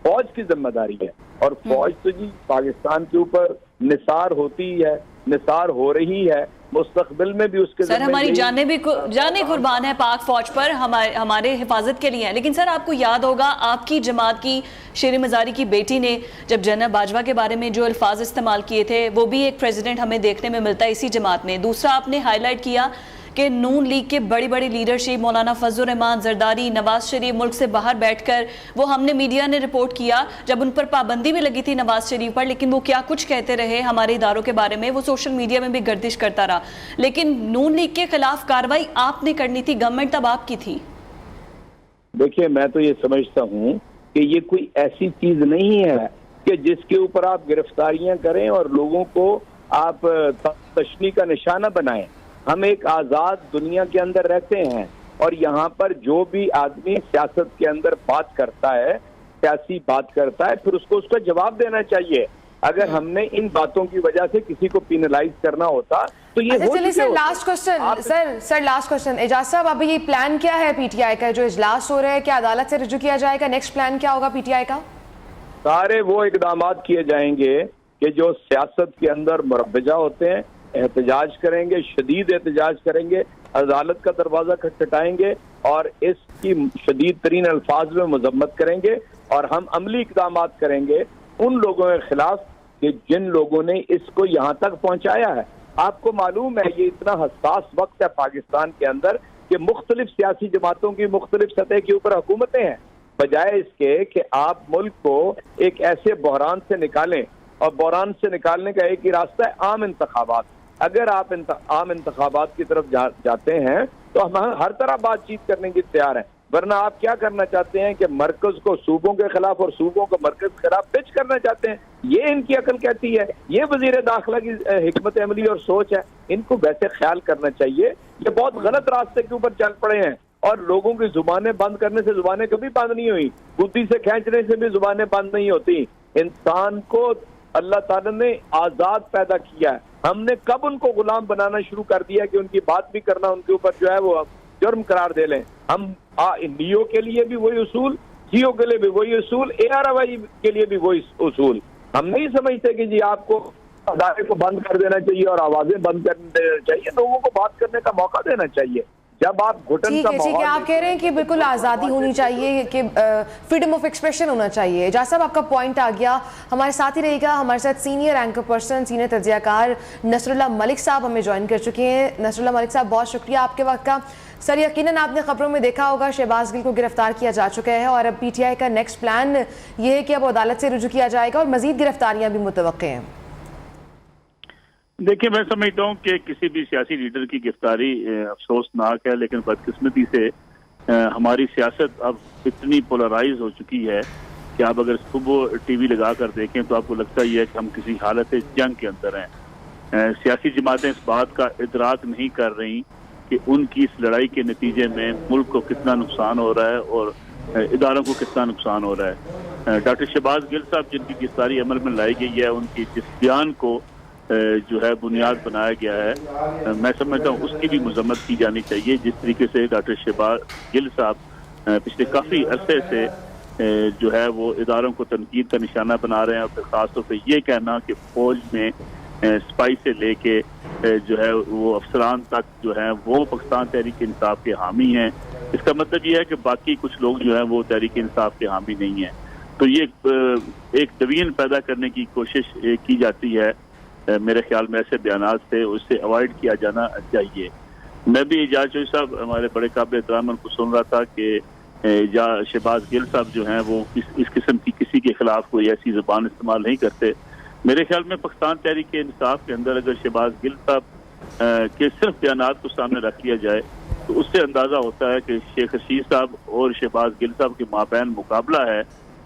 फौज की जिम्मेदारी है। और फौज तो जी पाकिस्तान के ऊपर निसार होती है, निसार हो रही है, मुस्तकबिल में भी उसके सर हमारी जाने कुर्बान है पाक फौज पर, हमारे हिफाजत के लिए है। लेकिन सर आपको याद होगा आपकी जमात की शेर मज़ारी की बेटी ने जब जनरल बाजवा के बारे में जो अल्फाज इस्तेमाल किए थे, वो भी एक प्रेसिडेंट हमें देखने में मिलता है इसी जमात में। दूसरा आपने हाईलाइट किया कि नून लीग के बड़ी बड़ी लीडरशिप मौलाना फजलुर रहमान, जरदारी, नवाज शरीफ मुल्क से बाहर बैठकर, वो हमने मीडिया ने रिपोर्ट किया जब उन पर पाबंदी भी लगी थी नवाज शरीफ पर, लेकिन वो क्या कुछ कहते रहे हमारे इदारों के बारे में, वो सोशल मीडिया में भी गर्दिश करता रहा। लेकिन नून लीग के खिलाफ कार्रवाई आपने करनी थी, गवर्नमेंट तब आपकी थी। देखिए मैं तो ये समझता हूँ कि ये कोई ऐसी चीज नहीं है कि जिसके ऊपर आप गिरफ्तारियां करें और लोगों को आप तशनी का निशाना बनाएं। हम एक आज़ाद दुनिया के अंदर रहते हैं और यहाँ पर जो भी आदमी सियासत के अंदर बात करता है, सियासी बात करता है, फिर उसको उसका जवाब देना चाहिए। अगर हमने इन बातों की वजह से किसी को पिनलाइज करना होता तो ये चलिए sir last question, sir last question, Ejaz साहब अभी ये प्लान क्या है पीटीआई का? जो इजलास हो रहा है क्या अदालत से रुजू किया जाएगा? नेक्स्ट प्लान क्या होगा पीटीआई का? सारे वो इकदाम किए जाएंगे कि जो सियासत के अंदर मुरब्बजा होते हैं, एहतजाज करेंगे, शदीद एहतजाज करेंगे, अदालत का दरवाजा खटखटाएंगे और इसकी शदीद तरीन अल्फाज में मजम्मत करेंगे। और हम अमली इकदाम करेंगे उन लोगों के खिलाफ कि जिन लोगों ने इसको यहाँ तक पहुँचाया है। आपको मालूम है ये इतना हसास वक्त है पाकिस्तान के अंदर कि मुख्तलिफ सियासी जमातों की मुख्तलिफ सतह के ऊपर हुकूमतें हैं, बजाय इसके कि आप मुल्क को एक ऐसे बहरान से निकालें। और बहरान से निकालने का एक ही रास्ता है आम इंतखाबात। अगर आप आम इंतखाबात की तरफ जाते हैं तो हम हर तरह बातचीत करने की तैयार हैं, वरना आप क्या करना चाहते हैं कि मरकज को सूबों के खिलाफ और सूबों को मरकज के खिलाफ पिच करना चाहते हैं। ये इनकी अकल कहती है, ये वजीर दाखिला की हिकमत अमली और सोच है। इनको वैसे ख्याल करना चाहिए, ये बहुत गलत रास्ते के ऊपर चल पड़े हैं और लोगों की जुबानें बंद करने से जुबानें कभी बंद नहीं हुई, बुद्धि से खींचने से भी जुबानें बंद नहीं होती। इंसान को अल्लाह ताला ने आजाद पैदा किया है, हमने कब उनको गुलाम बनाना शुरू कर दिया कि उनकी बात भी करना उनके ऊपर जो है वो जुर्म करार दे लें। हम लियो के लिए भी वही उसूल, जियो के लिए भी वही उसूल, ARY के लिए भी वही उसूल। हम नहीं समझते कि जी आपको अदारे को बंद कर देना चाहिए और आवाजें बंद कर देना चाहिए, लोगों को बात करने का मौका देना चाहिए। जब आप घुटन का ठीक है, आप कह रहे हैं कि बिल्कुल आज़ादी होनी चाहिए, कि फ्रीडम ऑफ एक्सप्रेशन होना चाहिए। एजाज साहब आपका पॉइंट आ गया, हमारे साथ ही रहेगा। हमारे साथ सीनियर एंकर पर्सन, सीनियर तज्जियाकार नसरुल्लाह मलिक साहब हमें ज्वाइन कर चुके हैं। नसरुल्लाह मलिक साहब बहुत शुक्रिया आपके वक्त का। सर यकीनन आपने खबरों में देखा होगा शहबाज गिल को गिरफ्तार किया जा चुका है और अब पीटीआई का नेक्स्ट प्लान ये है कि अब अदालत से रुजू किया जाएगा और मजीद गिरफ्तारियां भी मुतवक्के हैं। देखिए मैं समझता हूँ कि किसी भी सियासी लीडर की गिरफ्तारी अफसोसनाक है, लेकिन बदकिस्मती से हमारी सियासत अब इतनी पोलराइज हो चुकी है कि आप अगर सुबह टीवी लगा कर देखें तो आपको लगता ही है कि हम किसी हालत जंग के अंदर हैं। सियासी जमातें इस बात का इदराक नहीं कर रही कि उनकी इस लड़ाई के नतीजे में मुल्क को कितना नुकसान हो रहा है और इदारों को कितना नुकसान हो रहा है। डॉक्टर शहबाज गिल साहब जिनकी गिरफ्तारी अमल में लाई गई है, उनकी जिस बयान को जो है बुनियाद बनाया गया है, मैं समझता हूँ उसकी भी मजम्मत की जानी चाहिए। जिस तरीके से डॉक्टर शहबाज गिल साहब पिछले काफ़ी अरसे से जो है वो इदारों को तनकीद का निशाना बना रहे हैं, और फिर खासतौर पर यह कहना कि फौज में स्पाई से लेके जो है वो अफसरान तक जो है वो पाकिस्तान तहरीक इंसाफ के हामी हैं, इसका मतलब ये है कि बाकी कुछ लोग जो है वो तहरीक इंसाफ के हामी नहीं हैं। तो ये एक तवीन पैदा करने की कोशिश की जाती है। मेरे ख्याल में ऐसे बयानात से उससे अवॉइड किया जाना चाहिए। मैं भी एजाज चौधरी साहब हमारे बड़े काबिल एहतराम को सुन रहा था कि शहबाज गिल साहब जो हैं वो इस किस्म की किसी के खिलाफ कोई ऐसी जुबान इस्तेमाल नहीं करते। मेरे ख्याल में पाकिस्तान तहरीक इंसाफ के अंदर अगर शहबाज गिल साहब के सिर्फ बयानात को सामने रख लिया जाए तो उससे अंदाजा होता है कि शेख रशीद साहब और शहबाज गिल साहब के माबैन मुकाबला है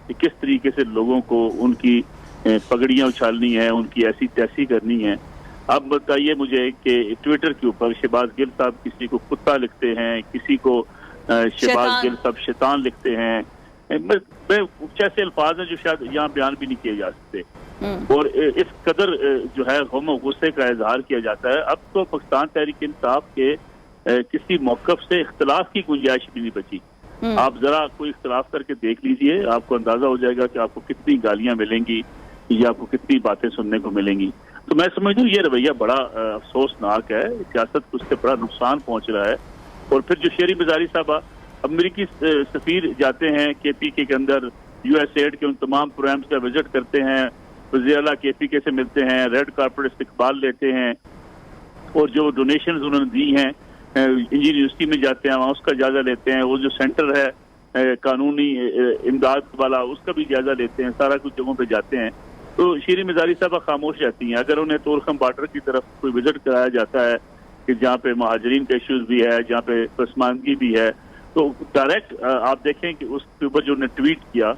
कि किस तरीके से लोगों को उनकी पगड़ियां उछालनी है, उनकी ऐसी तैसी करनी है। अब बताइए मुझे कि ट्विटर के ऊपर शहबाज गिल साहब किसी को कुत्ता लिखते हैं, किसी को शहबाज गिल साहब शैतान लिखते हैं। कुछ ऐसे अल्फाज हैं जो शायद यहाँ बयान भी नहीं किए जा सकते, और इस कदर जो है गम गुस्से का इजहार किया जाता है। अब तो पाकिस्तान तहरीक इंसाफ के किसी मौकफ से इख्तलाफ की गुंजाइश भी नहीं बची। आप जरा कोई इख्तलाफ करके देख लीजिए, आपको अंदाजा हो जाएगा कि आपको कितनी गालियां मिलेंगी या आपको कितनी बातें सुनने को मिलेंगी। तो मैं समझता हूँ ये रवैया बड़ा अफसोसनाक है, सियासत को उससे बड़ा नुकसान पहुंच रहा है। और फिर जो शेरी मजारी साहब अमरीकी सफीर जाते हैं KPK के अंदर, USAID के उन तमाम प्रोग्राम्स का विजिट करते हैं, वज़ीर-ए-आला KPK से मिलते हैं, रेड कार्पेट इस्तकबाल लेते हैं, और जो डोनेशन उन्होंने दी हैं इंजीनियरिंग यूनिवर्सिटी में जाते हैं, वहाँ उसका जायजा लेते हैं। वो जो सेंटर है कानूनी इमदाद वाला, उसका भी जायजा लेते हैं, सारा कुछ जगहों पे जाते हैं। तो शेरी मजारी साहब खामोश रहती हैं। अगर उन्हें तोरखम बॉर्डर की तरफ कोई विजिट कराया जाता है कि जहाँ पे महाजरीन का इश्यूज भी है, जहाँ पे पसमानदगी भी है, तो डायरेक्ट आप देखें कि उसके ऊपर जो उन्होंने ट्वीट किया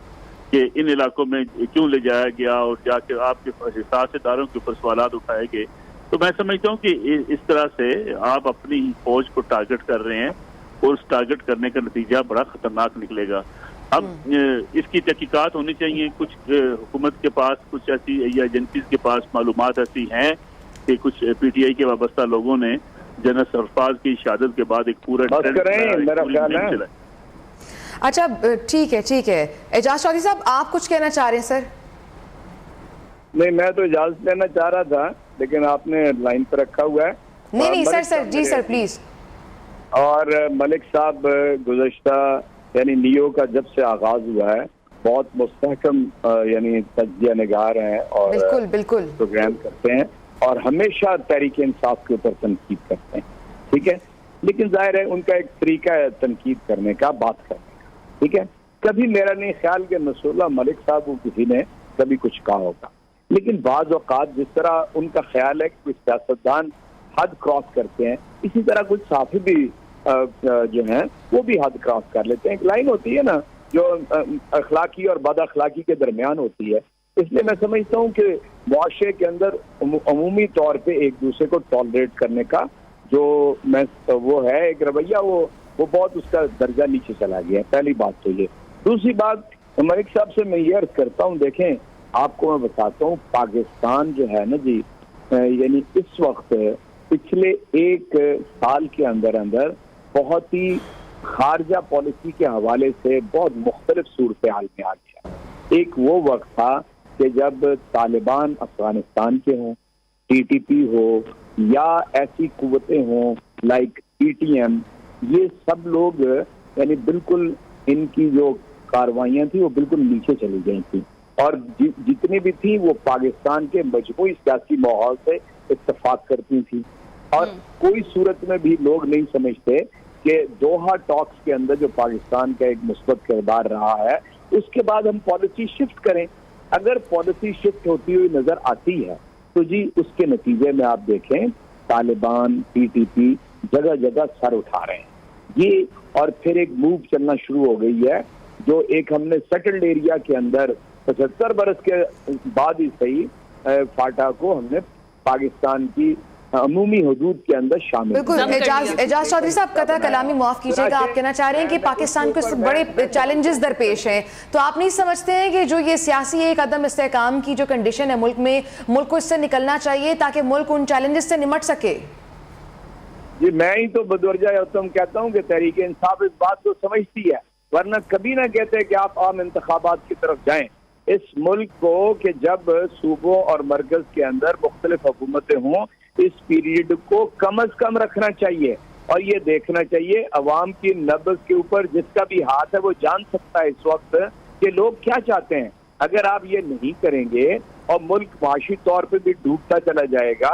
कि इन इलाकों में क्यों ले जाया गया और जाके आपके हिसाब इदारों के ऊपर सवाल उठाए गए। तो मैं समझता हूँ कि इस तरह से आप अपनी फौज को टारगेट कर रहे हैं, और उस टारगेट करने का नतीजा बड़ा खतरनाक निकलेगा। अब इसकी तहकीकात होनी चाहिए। कुछ हुकूमत के पास, कुछ ऐसी या एजेंसीज के पास मालूमात ऐसी हैं कि कुछ PTI के वाबस्ता लोगों ने जनरल सरफराज की शहादत के बाद एक पूरा ट्रेंड। अच्छा ठीक है। एजाज चौधरी साहब आप कुछ कहना चाह रहे हैं सर? नहीं, मैं तो इजाजत लेना चाह रहा था, लेकिन आपने लाइन पर रखा हुआ है। नहीं सर जी सर प्लीज। और मलिक साहब गुज़श्ता यानी नियो का जब से आगाज हुआ है बहुत मुस्तहकम यानी तज्जिया निगार हैं और बिल्कुल प्रोग्राम करते हैं, और हमेशा तहरीक इंसाफ के ऊपर तनकीद करते हैं। ठीक है, लेकिन जाहिर है उनका एक तरीका है तनकीद करने का, बात करने का। ठीक है, कभी मेरा नहीं ख्याल कि नसरुल्लाह मलिक साहब को किसी ने कभी कुछ कहा होगा, लेकिन बाज़ औक़ात जिस तरह उनका ख्याल है कि कुछ सियासतदान हद क्रॉस करते हैं, इसी तरह कुछ साफी भी जो हैं वो भी हद क्रॉस कर लेते हैं। एक लाइन होती है ना जो अखलाकी और बद अखलाकी के दरमियान होती है। इसलिए मैं समझता हूँ कि मुआशरे के अंदर अमूमी तौर पे एक दूसरे को टॉलरेट करने का जो वो है एक रवैया, वो बहुत उसका दर्जा नीचे चला गया है। पहली बात तो ये। दूसरी बात, मलिक साहब से मैं ये अर्ज करता हूँ, देखें आपको मैं बताता हूँ, पाकिस्तान जो है ना जी, यानी इस वक्त पिछले एक साल के अंदर बहुत ही खारजा पॉलिसी के हवाले से बहुत मुख्तलिफ सूरत हाल में आ गया। एक वो वक्त था कि जब तालिबान अफगानिस्तान के हों, TTP हो या ऐसी कुव्वतें हों लाइक PTM, ये सब लोग यानी बिल्कुल इनकी जो कार्रवाइयाँ थी वो बिल्कुल नीचे चली गई थी, और जितनी भी थी वो पाकिस्तान के मजबूरी सियासी माहौल से इत्तेफाक करती थी। और कोई सूरत में भी लोग नहीं समझते कि दोहा टॉक्स के अंदर जो पाकिस्तान का एक मुस्बत किरदार रहा है, उसके बाद हम पॉलिसी शिफ्ट करें। अगर पॉलिसी शिफ्ट होती हुई नजर आती है तो जी उसके नतीजे में आप देखें तालिबान TTP जगह जगह सर उठा रहे हैं ये, और फिर एक मूव चलना शुरू हो गई है जो एक हमने सेटल्ड एरिया के अंदर 75 बरस के बाद ही सही फाटा को हमने पाकिस्तान की अमूमी हदूद के अंदर शामिल। बिल्कुल। एजाज चौधरी साहब, कतई कलामी माफ कीजिएगा, आप कहना चाह रहे हैं कि पाकिस्तान को बड़े चैलेंजेस दरपेश हैं, तो आप नहीं समझते हैं कि जो ये सियासी एक अदम इस्तेहकाम की जो कंडीशन है मुल्क में, मुल्क को इससे निकलना चाहिए ताकि मुल्क उन चैलेंजेस से निमट सके? जी, मैं ही तो बदवरजा तुम कहता हूँ कि तहरीक इंसाफ इस बात को समझती है, वरना कभी ना कहते कि आप आम इंतखाबात की तरफ जाएं। इस मुल्क को कि जब सूबों और मरकज के अंदर मुख्तलिफ हुकूमतें हों, इस पीरियड को कम अज कम रखना चाहिए और ये देखना चाहिए अवाम की नब्ज के ऊपर जिसका भी हाथ है वो जान सकता है इस वक्त कि लोग क्या चाहते हैं। अगर आप ये नहीं करेंगे और मुल्क माशी तौर पे भी डूबता चला जाएगा।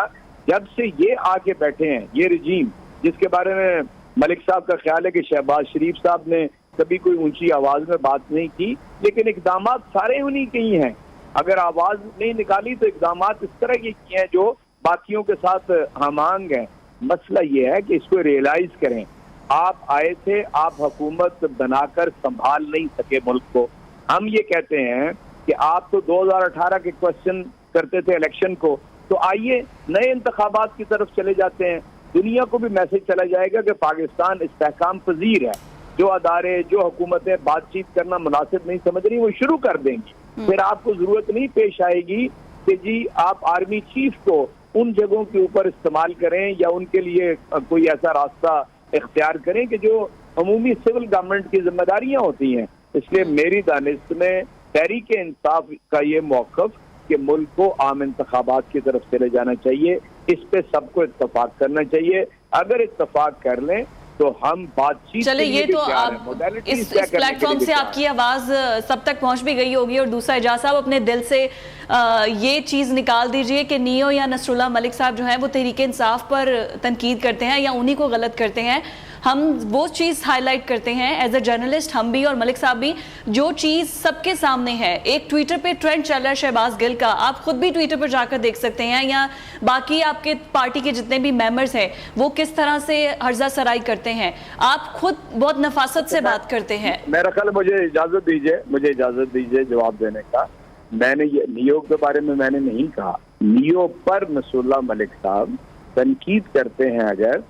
जब से ये आके बैठे हैं ये रजीम, जिसके बारे में मलिक साहब का ख्याल है कि शहबाज शरीफ साहब ने कभी कोई ऊंची आवाज में बात नहीं की, लेकिन इकदाम सारे उन्हीं के ही हैं। अगर आवाज नहीं निकाली तो इकदाम इस तरह के किए हैं जो बाकियों के साथ हमांग हैं। मसला ये है कि इसको रियलाइज करें। आप आए थे, आप हुकूमत बनाकर संभाल नहीं सके मुल्क को। हम ये कहते हैं कि आप तो 2018 के क्वेश्चन करते थे इलेक्शन को, तो आइए नए इंतखाबात की तरफ चले जाते हैं। दुनिया को भी मैसेज चला जाएगा कि पाकिस्तान इस्तेहकाम पजीर है। जो अदारे, जो हुकूमतें बातचीत करना मुनासिब नहीं समझ रही वो शुरू कर देंगी। फिर आपको जरूरत नहीं पेश आएगी कि जी आप आर्मी चीफ को उन जगहों के ऊपर इस्तेमाल करें या उनके लिए कोई ऐसा रास्ता इख्तियार करें कि जो अमूमी सिविल गवर्नमेंट की जिम्मेदारियां होती हैं। इसलिए मेरी दानिश में तहरीक इंसाफ का ये मौक़िफ़ कि मुल्क को आम इंतखाबात की तरफ चले जाना चाहिए, इस पे सबको इत्तफाक करना चाहिए। अगर इत्तफाक कर लें तो हम बातचीत। चले, ये तो आप इस प्लेटफॉर्म से आपकी आवाज सब तक पहुंच भी गई होगी। और दूसरा, एजाज साहब अपने दिल से ये चीज निकाल दीजिए कि नियो या नसरुल्लाह मलिक साहब जो हैं वो तहरीक इंसाफ पर तनकीद करते हैं या उन्हीं को गलत करते हैं। हम वो चीज़ हाईलाइट करते हैं एज अ जर्नलिस्ट, हम भी और मलिक साहब भी, जो चीज़ सबके सामने है। एक ट्विटर पे ट्रेंड चल रहा है शहबाज गिल का, आप खुद भी ट्विटर पर जाकर देख सकते हैं, या बाकी आपके पार्टी के जितने भी मेंबर्स हैं वो किस तरह से हर्जा सराई करते हैं। आप खुद बहुत नफासत से बात करते हैं। मेरा ख्याल, मुझे इजाजत दीजिए जवाब देने का। मैंने ये नियो के बारे में मैंने नहीं कहा। नियो पर नसरुल्लाह मलिक साहब तनकीद करते हैं अगर,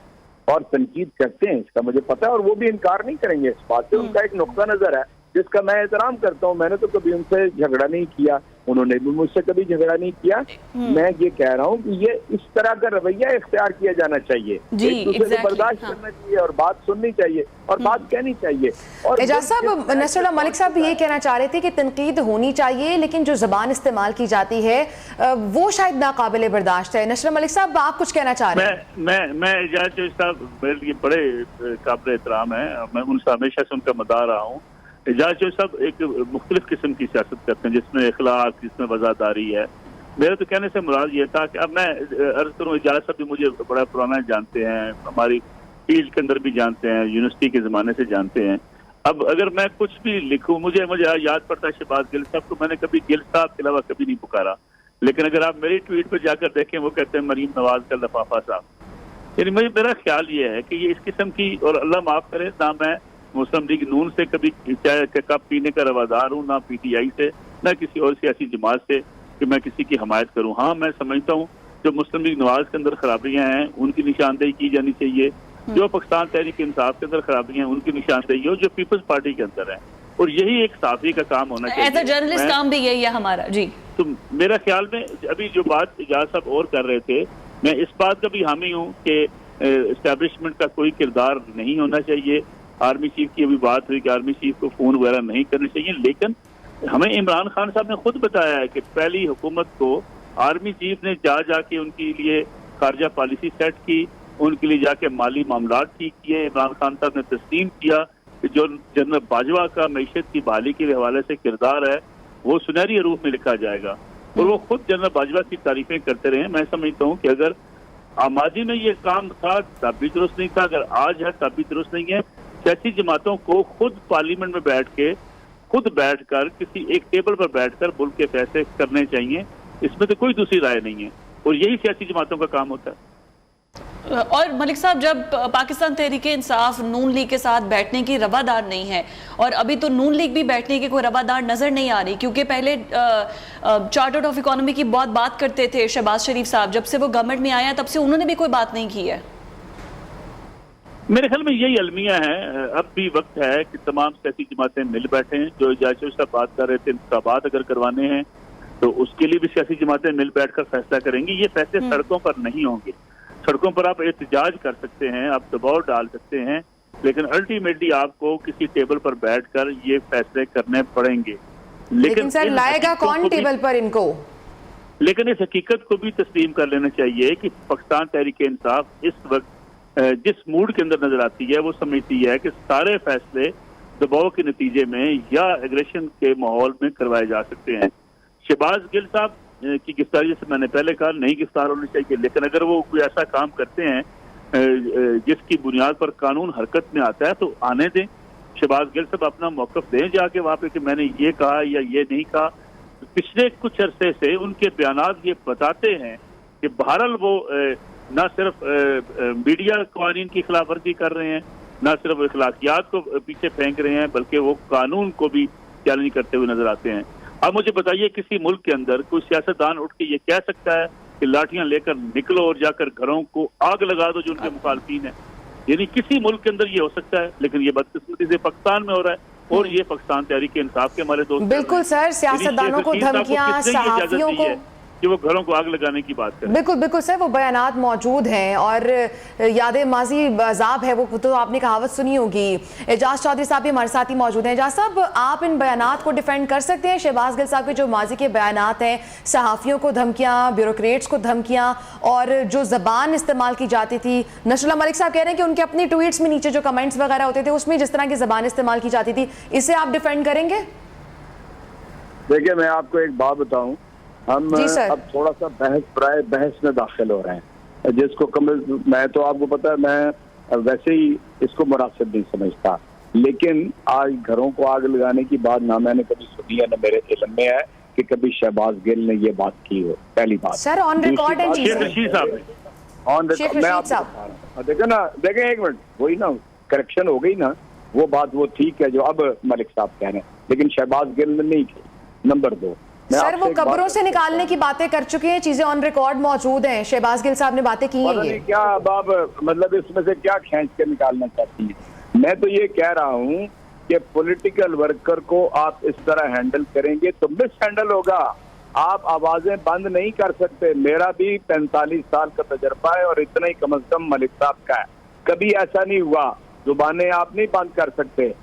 और तनकीद करते हैं इसका मुझे पता है, और वो भी इनकार नहीं करेंगे इस बात से। उनका एक नुक्ता नजर है जिसका मैं एहतराम करता हूँ। मैंने तो कभी उनसे झगड़ा नहीं किया, उन्होंने भी मुझसे कभी झगड़ा नहीं किया। मैं ये कह रहा हूँ कि ये इस तरह का रवैया इख्तियार किया जाना चाहिए, एक दूसरे को बर्दाश्त करना चाहिए और बात सुननी चाहिए और बात कहनी चाहिए। और एजाज साहब, नसरुल्लाह मलिक साहब भी ये कहना चाह रहे थे कि तनकीद होनी चाहिए, लेकिन जो जबान इस्तेमाल की जाती है वो शायद नाकाबिले बर्दाश्त है। नसरुल्लाह मलिक साहब, आप कुछ कहना चाह रहे हैं? मैं एजाज साहब मेरे लिए बड़े काबिल एहतराम है, मैं उनसे हमेशा से उनका मदाह रहा हूँ। एजाज साहब एक मुख्तलिफ किस्म की सियासत करते हैं जिसमें इखलाक, जिसमें वजादारी है। मेरे तो कहने से मुराद ये था कि अब मैं अर्ज करूँ, एजाज साहब भी मुझे बड़ा पुराना जानते हैं, हमारी फील्ड के अंदर भी जानते हैं, यूनिवर्सिटी के ज़माने से जानते हैं। अब अगर मैं कुछ भी लिखूँ, मुझे याद पड़ता है शहबाज गिल साहब को मैंने कभी गिल साहब के अलावा कभी नहीं पुकारा, लेकिन अगर आप मेरी ट्वीट पर जाकर देखें वो कहते हैं मरीम नवाज का लफाफा साहब। यानी मेरा ख्याल ये है कि ये इस किस्म की, और अल्लाह माफ़ करे ना मैं मुस्लिम लीग नून से कभी चाय का कप पीने का रवादार हूँ, ना PTI से, ना किसी और सियासी जमात से कि मैं किसी की हमायत करूँ। हाँ, मैं समझता हूँ जो मुस्लिम लीग नवाज के अंदर खराबियाँ हैं उनकी निशानदेही की जानी चाहिए, जो पाकिस्तान तहरीक इंसाफ के अंदर खराबियाँ हैं उनकी निशानदेही हो, जो पीपल्स पार्टी के अंदर है, और यही एक साफी का काम होना चाहिए। एज अ जर्नलिस्ट काम भी यही है हमारा। जी, तो मेरा ख्याल में अभी जो बात एजाज साहब और कर रहे थे, मैं इस बात का भी हामी हूँ कि एस्टेब्लिशमेंट का कोई किरदार नहीं होना चाहिए। आर्मी चीफ की अभी बात हुई कि आर्मी चीफ को फोन वगैरह नहीं करने चाहिए, लेकिन हमें इमरान खान साहब ने खुद बताया है कि पहली हुकूमत को आर्मी चीफ ने जाके उनके लिए खारजा पॉलिसी सेट की, उनके लिए जाके माली मामला ठीक किए। इमरान खान साहब ने तस्लीम किया कि जो जनरल बाजवा का मैशत की बहाली के हवाले से किरदार है वो सुनहरी रूप में लिखा जाएगा, और वो खुद जनरल बाजवा की तारीफें करते रहे। मैं समझता हूँ कि अगर माजी में ये काम था तब भी दुरुस्त नहीं था, अगर आज है तब भी दुरुस्त नहीं है। सियासी जमातों को खुद पार्लियामेंट में बैठकर किसी एक टेबल पर बैठकर मुल्क के फैसले करने चाहिए, इसमें तो कोई दूसरी राय नहीं है, और यही सियासी जमातों का काम होता है। और मलिक साहब, जब पाकिस्तान तहरीके इंसाफ नून लीग के साथ बैठने की रवादार नहीं है, और अभी तो नून लीग भी बैठने की कोई रवादार नजर नहीं आ रही, क्योंकि पहले चार्टर्ड ऑफ इकोनॉमी की बहुत बात करते थे शहबाज शरीफ साहब, जब से वो गवर्नमेंट में आया तब से उन्होंने भी कोई बात नहीं की है। मेरे ख्याल में यही अलमिया है। अब भी वक्त है कि तमाम सियासी जमातें मिल बैठे हैं। जो इजाज़ साहब बात कर रहे थे, इंतखाबात अगर करवाने हैं तो उसके लिए भी सियासी जमातें मिल बैठकर फैसला करेंगी। ये फैसले सड़कों पर नहीं होंगे। सड़कों पर आप एहतजाज कर सकते हैं, आप दबाव डाल सकते हैं, लेकिन अल्टीमेटली आपको किसी टेबल पर बैठकर ये फैसले करने पड़ेंगे। लेकिन सर, लाएगा कौन टेबल पर इनको? लेकिन इस हकीकत को भी तस्लीम कर लेना चाहिए कि पाकिस्तान तहरीक इंसाफ इस वक्त जिस मूड के अंदर नजर आती है, वो समझती है कि सारे फैसले दबाव के नतीजे में या एग्रेशन के माहौल में करवाए जा सकते हैं। शहबाज गिल साहब की गिरफ्तारी, जैसे मैंने पहले कहा, नहीं गिरफ्तार होनी चाहिए, लेकिन अगर वो कोई ऐसा काम करते हैं जिसकी बुनियाद पर कानून हरकत में आता है तो आने दें। शहबाज गिल साहब अपना मौकफ दें जाके वहाँ पे कि मैंने ये कहा या ये नहीं कहा। पिछले कुछ अरसे से उनके बयानात ये बताते हैं कि बहरहाल वो न सिर्फ मीडिया कानून की खिलाफ वर्जी कर रहे हैं, न सिर्फ अखलाकियात को पीछे फेंक रहे हैं, बल्कि वो कानून को भी चैलेंज करते हुए नजर आते हैं। अब मुझे बताइए, किसी मुल्क के अंदर कोई सियासतदान उठ के ये कह सकता है कि लाठियां लेकर निकलो और जाकर घरों को आग लगा दो जो उनके मुखालफीन है? यानी किसी मुल्क के अंदर ये हो सकता है, लेकिन ये बदकिस्मती से पाकिस्तान में हो रहा है। और ये पाकिस्तान तहरीक इंसाफ के हमारे दोस्त बिल्कुल सर, सियासतदानों को धमकियां, सहाफियों को कि वो घरों को आग लगाने की बात करें। बिल्कुल बिल्कुल सर, वो बयानात मौजूद हैं और याद माजी अजाब है, वो तो आपने कहावत सुनी होगी। एजाज चौधरी साहब भी हमारे साथ ही मौजूद हैं। एजाज साहब, आप इन बयानात को डिफेंड कर सकते हैं? शहबाज गिल साहब के जो माजी के बयानात हैं, सहाफ़ियों को धमकियाँ, ब्यूरोक्रेट्स को धमकियाँ, और जो ज़बान इस्तेमाल की जाती थी, नशरुल्लाह मलिक साहब कह रहे हैं कि उनके अपनी ट्वीट्स में नीचे जो कमेंट्स वगैरह होते थे उसमें जिस तरह की ज़बान इस्तेमाल की जाती थी, इसे आप डिफेंड करेंगे? देखिए, मैं आपको एक बात बताऊं, हम अब थोड़ा सा बहस में दाखिल हो रहे हैं, जिसको मैं तो आपको पता है, मैं वैसे ही इसको मुनासिब नहीं समझता, लेकिन आज घरों को आग लगाने की बात ना मैंने कभी सुनी है, ना मेरे इल्म में है कि कभी शहबाज गिल ने ये बात की हो। पहली बात सर, ऑन रिकॉर्ड है, ऑन रिकॉर्ड मैं आपको बता रहा हूं। देखे ना, देखें एक मिनट, वही ना करेक्शन हो गई ना, वो बात वो ठीक है जो अब मलिक साहब कह रहे हैं, लेकिन शहबाज गिल ने नहीं की। नंबर 2, सर, वो कब्रों से निकालने की बातें कर चुके हैं, चीजें ऑन रिकॉर्ड मौजूद हैं, शहबाज गिल साहब ने बातें की हैं। ये क्या अब मतलब इसमें से क्या खींच के निकालना चाहती है? मैं तो ये कह रहा हूँ कि पॉलिटिकल वर्कर को आप इस तरह हैंडल करेंगे तो मिस हैंडल होगा। आप आवाजें बंद नहीं कर सकते। मेरा भी 45 साल का तजर्बा है और इतना ही कम अज कम मलिक साहब का है। कभी ऐसा नहीं हुआ, जुबानें आप नहीं बंद कर सकते,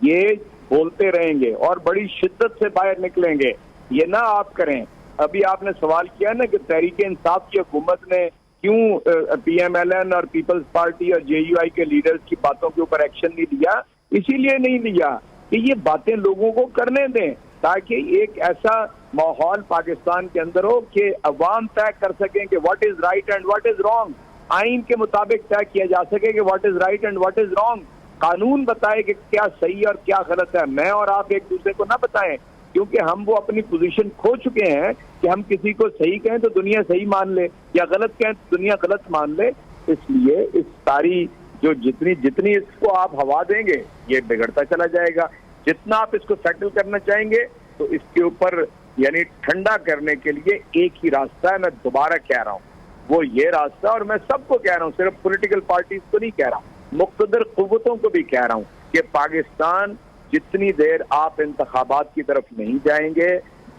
ये बोलते रहेंगे और बड़ी शिद्दत से बाहर निकलेंगे। ये ना आप करें। अभी आपने सवाल किया ना कि तहरीक इंसाफ की हुकूमत ने क्यों PMLN और पीपल्स पार्टी और JUI के लीडर्स की बातों के ऊपर एक्शन नहीं लिया? इसीलिए नहीं लिया कि ये बातें लोगों को करने दें, ताकि एक ऐसा माहौल पाकिस्तान के अंदर हो कि अवाम तय कर सकें कि what is right and what is wrong. आइन के मुताबिक तय किया जा सके कि what is right and what is wrong. कानून बताए कि क्या सही और क्या गलत है। मैं और आप एक दूसरे को ना बताएं, क्योंकि हम वो अपनी पोजीशन खो चुके हैं कि हम किसी को सही कहें तो दुनिया सही मान ले, या गलत कहें तो दुनिया गलत मान ले। इसलिए इस सारी जो जितनी इसको आप हवा देंगे ये बिगड़ता चला जाएगा। जितना आप इसको सेटल करना चाहेंगे तो इसके ऊपर यानी ठंडा करने के लिए एक ही रास्ता है। मैं दोबारा कह रहा हूँ, वो ये रास्ता, और मैं सबको कह रहा हूँ, सिर्फ पॉलिटिकल पार्टीज को नहीं कह रहा, मुक़्तदर क़ुव्वतों को भी कह रहा हूँ कि पाकिस्तान जितनी देर आप इंतखाबात की तरफ नहीं जाएंगे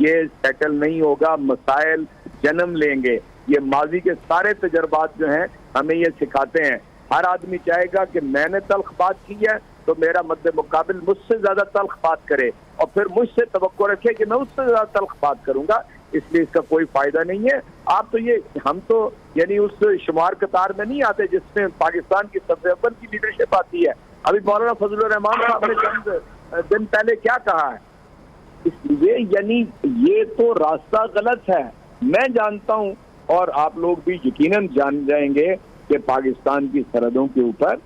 ये सेटल नहीं होगा। मसाइल जन्म लेंगे। ये माजी के सारे तजर्बात जो हैं हमें ये सिखाते हैं। हर आदमी चाहेगा कि मैंने तल्ख बात की है तो मेरा मद्दे मुकाबिल मुझसे ज्यादा तल्ख बात करे, और फिर मुझसे तवक्को रखे कि मैं उससे ज्यादा तल्ख बात करूंगा। इसलिए इसका कोई फायदा नहीं है। आप तो ये, हम तो यानी उस शुमार कतार में नहीं आते जिसमें पाकिस्तान की सबसे अव्वल की लीडरशिप आती है। अभी मौलाना फजलुर रहमान साहब ने चंद दिन पहले क्या कहा है। इसलिए यानी ये तो रास्ता गलत है। मैं जानता हूं और आप लोग भी यकीनन जान जाएंगे कि पाकिस्तान की सरहदों के ऊपर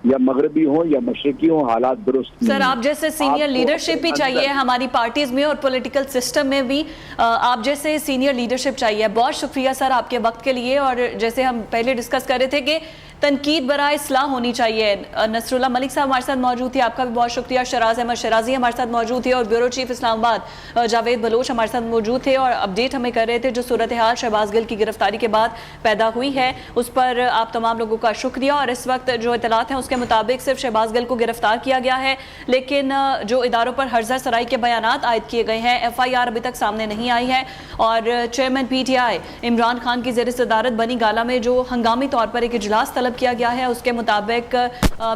या मगरबी हो या मशरकी हो, हालात दुरुस्त सर नहीं। आप जैसे सीनियर आपको लीडरशिप भी चाहिए हमारी पार्टीज में और पॉलिटिकल सिस्टम में भी, आप जैसे सीनियर लीडरशिप चाहिए। बहुत शुक्रिया सर आपके वक्त के लिए। और जैसे हम पहले डिस्कस कर रहे थे कि तनकीद बराए इस्लाह होनी चाहिए। नसरुल्लाह मलिक साहब हमारे साथ मौजूद थे, आपका भी बहुत शुक्रिया। शराज अहमद शराजी हमारे साथ मौजूद थे और ब्यूरो चीफ इस्लामाबाद जावेद बलोच हमारे साथ मौजूद थे और अपडेट हमें कर रहे थे जो सूरत हाल शहबाज गिल की गिरफ्तारी के बाद पैदा हुई है उस पर आप तमाम लोगों का शुक्रिया। और इस वक्त जो इतलात हैं उसके मुताबिक सिर्फ शहबाज गिल को गिरफ्तार किया गया है, लेकिन जो इदारों पर हर्जा सराई के बयानात आयद किए गए हैं FIR अभी तक सामने नहीं आई है। और चेयरमैन PTI इमरान खान की ज़ेर सदारत बनी गाला में जो हंगामी तौर पर एक इजलास तलब किया गया है उसके मुताबिक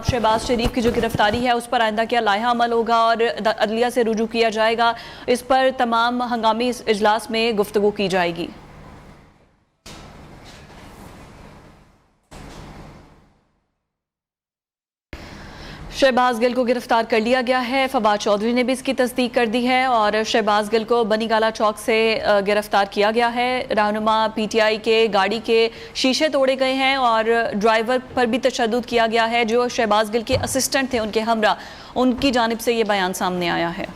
शहबाज शरीफ की जो गिरफ्तारी है उस पर आइंदा क्या लाया अमल होगा और अदलिया से रुजू किया जाएगा, इस पर तमाम हंगामी इजलास में गुफ्तगू की जाएगी। शहबाज गिल को गिरफ्तार कर लिया गया है। फवाद चौधरी ने भी इसकी तस्दीक कर दी है और शहबाज गिल को बनीगाला चौक से गिरफ्तार किया गया है। रहनुमा PTI के गाड़ी के शीशे तोड़े गए हैं और ड्राइवर पर भी तशद्दुद किया गया है। जो शहबाज गिल के असिस्टेंट थे उनके हमरा, उनकी जानिब से ये बयान सामने आया है।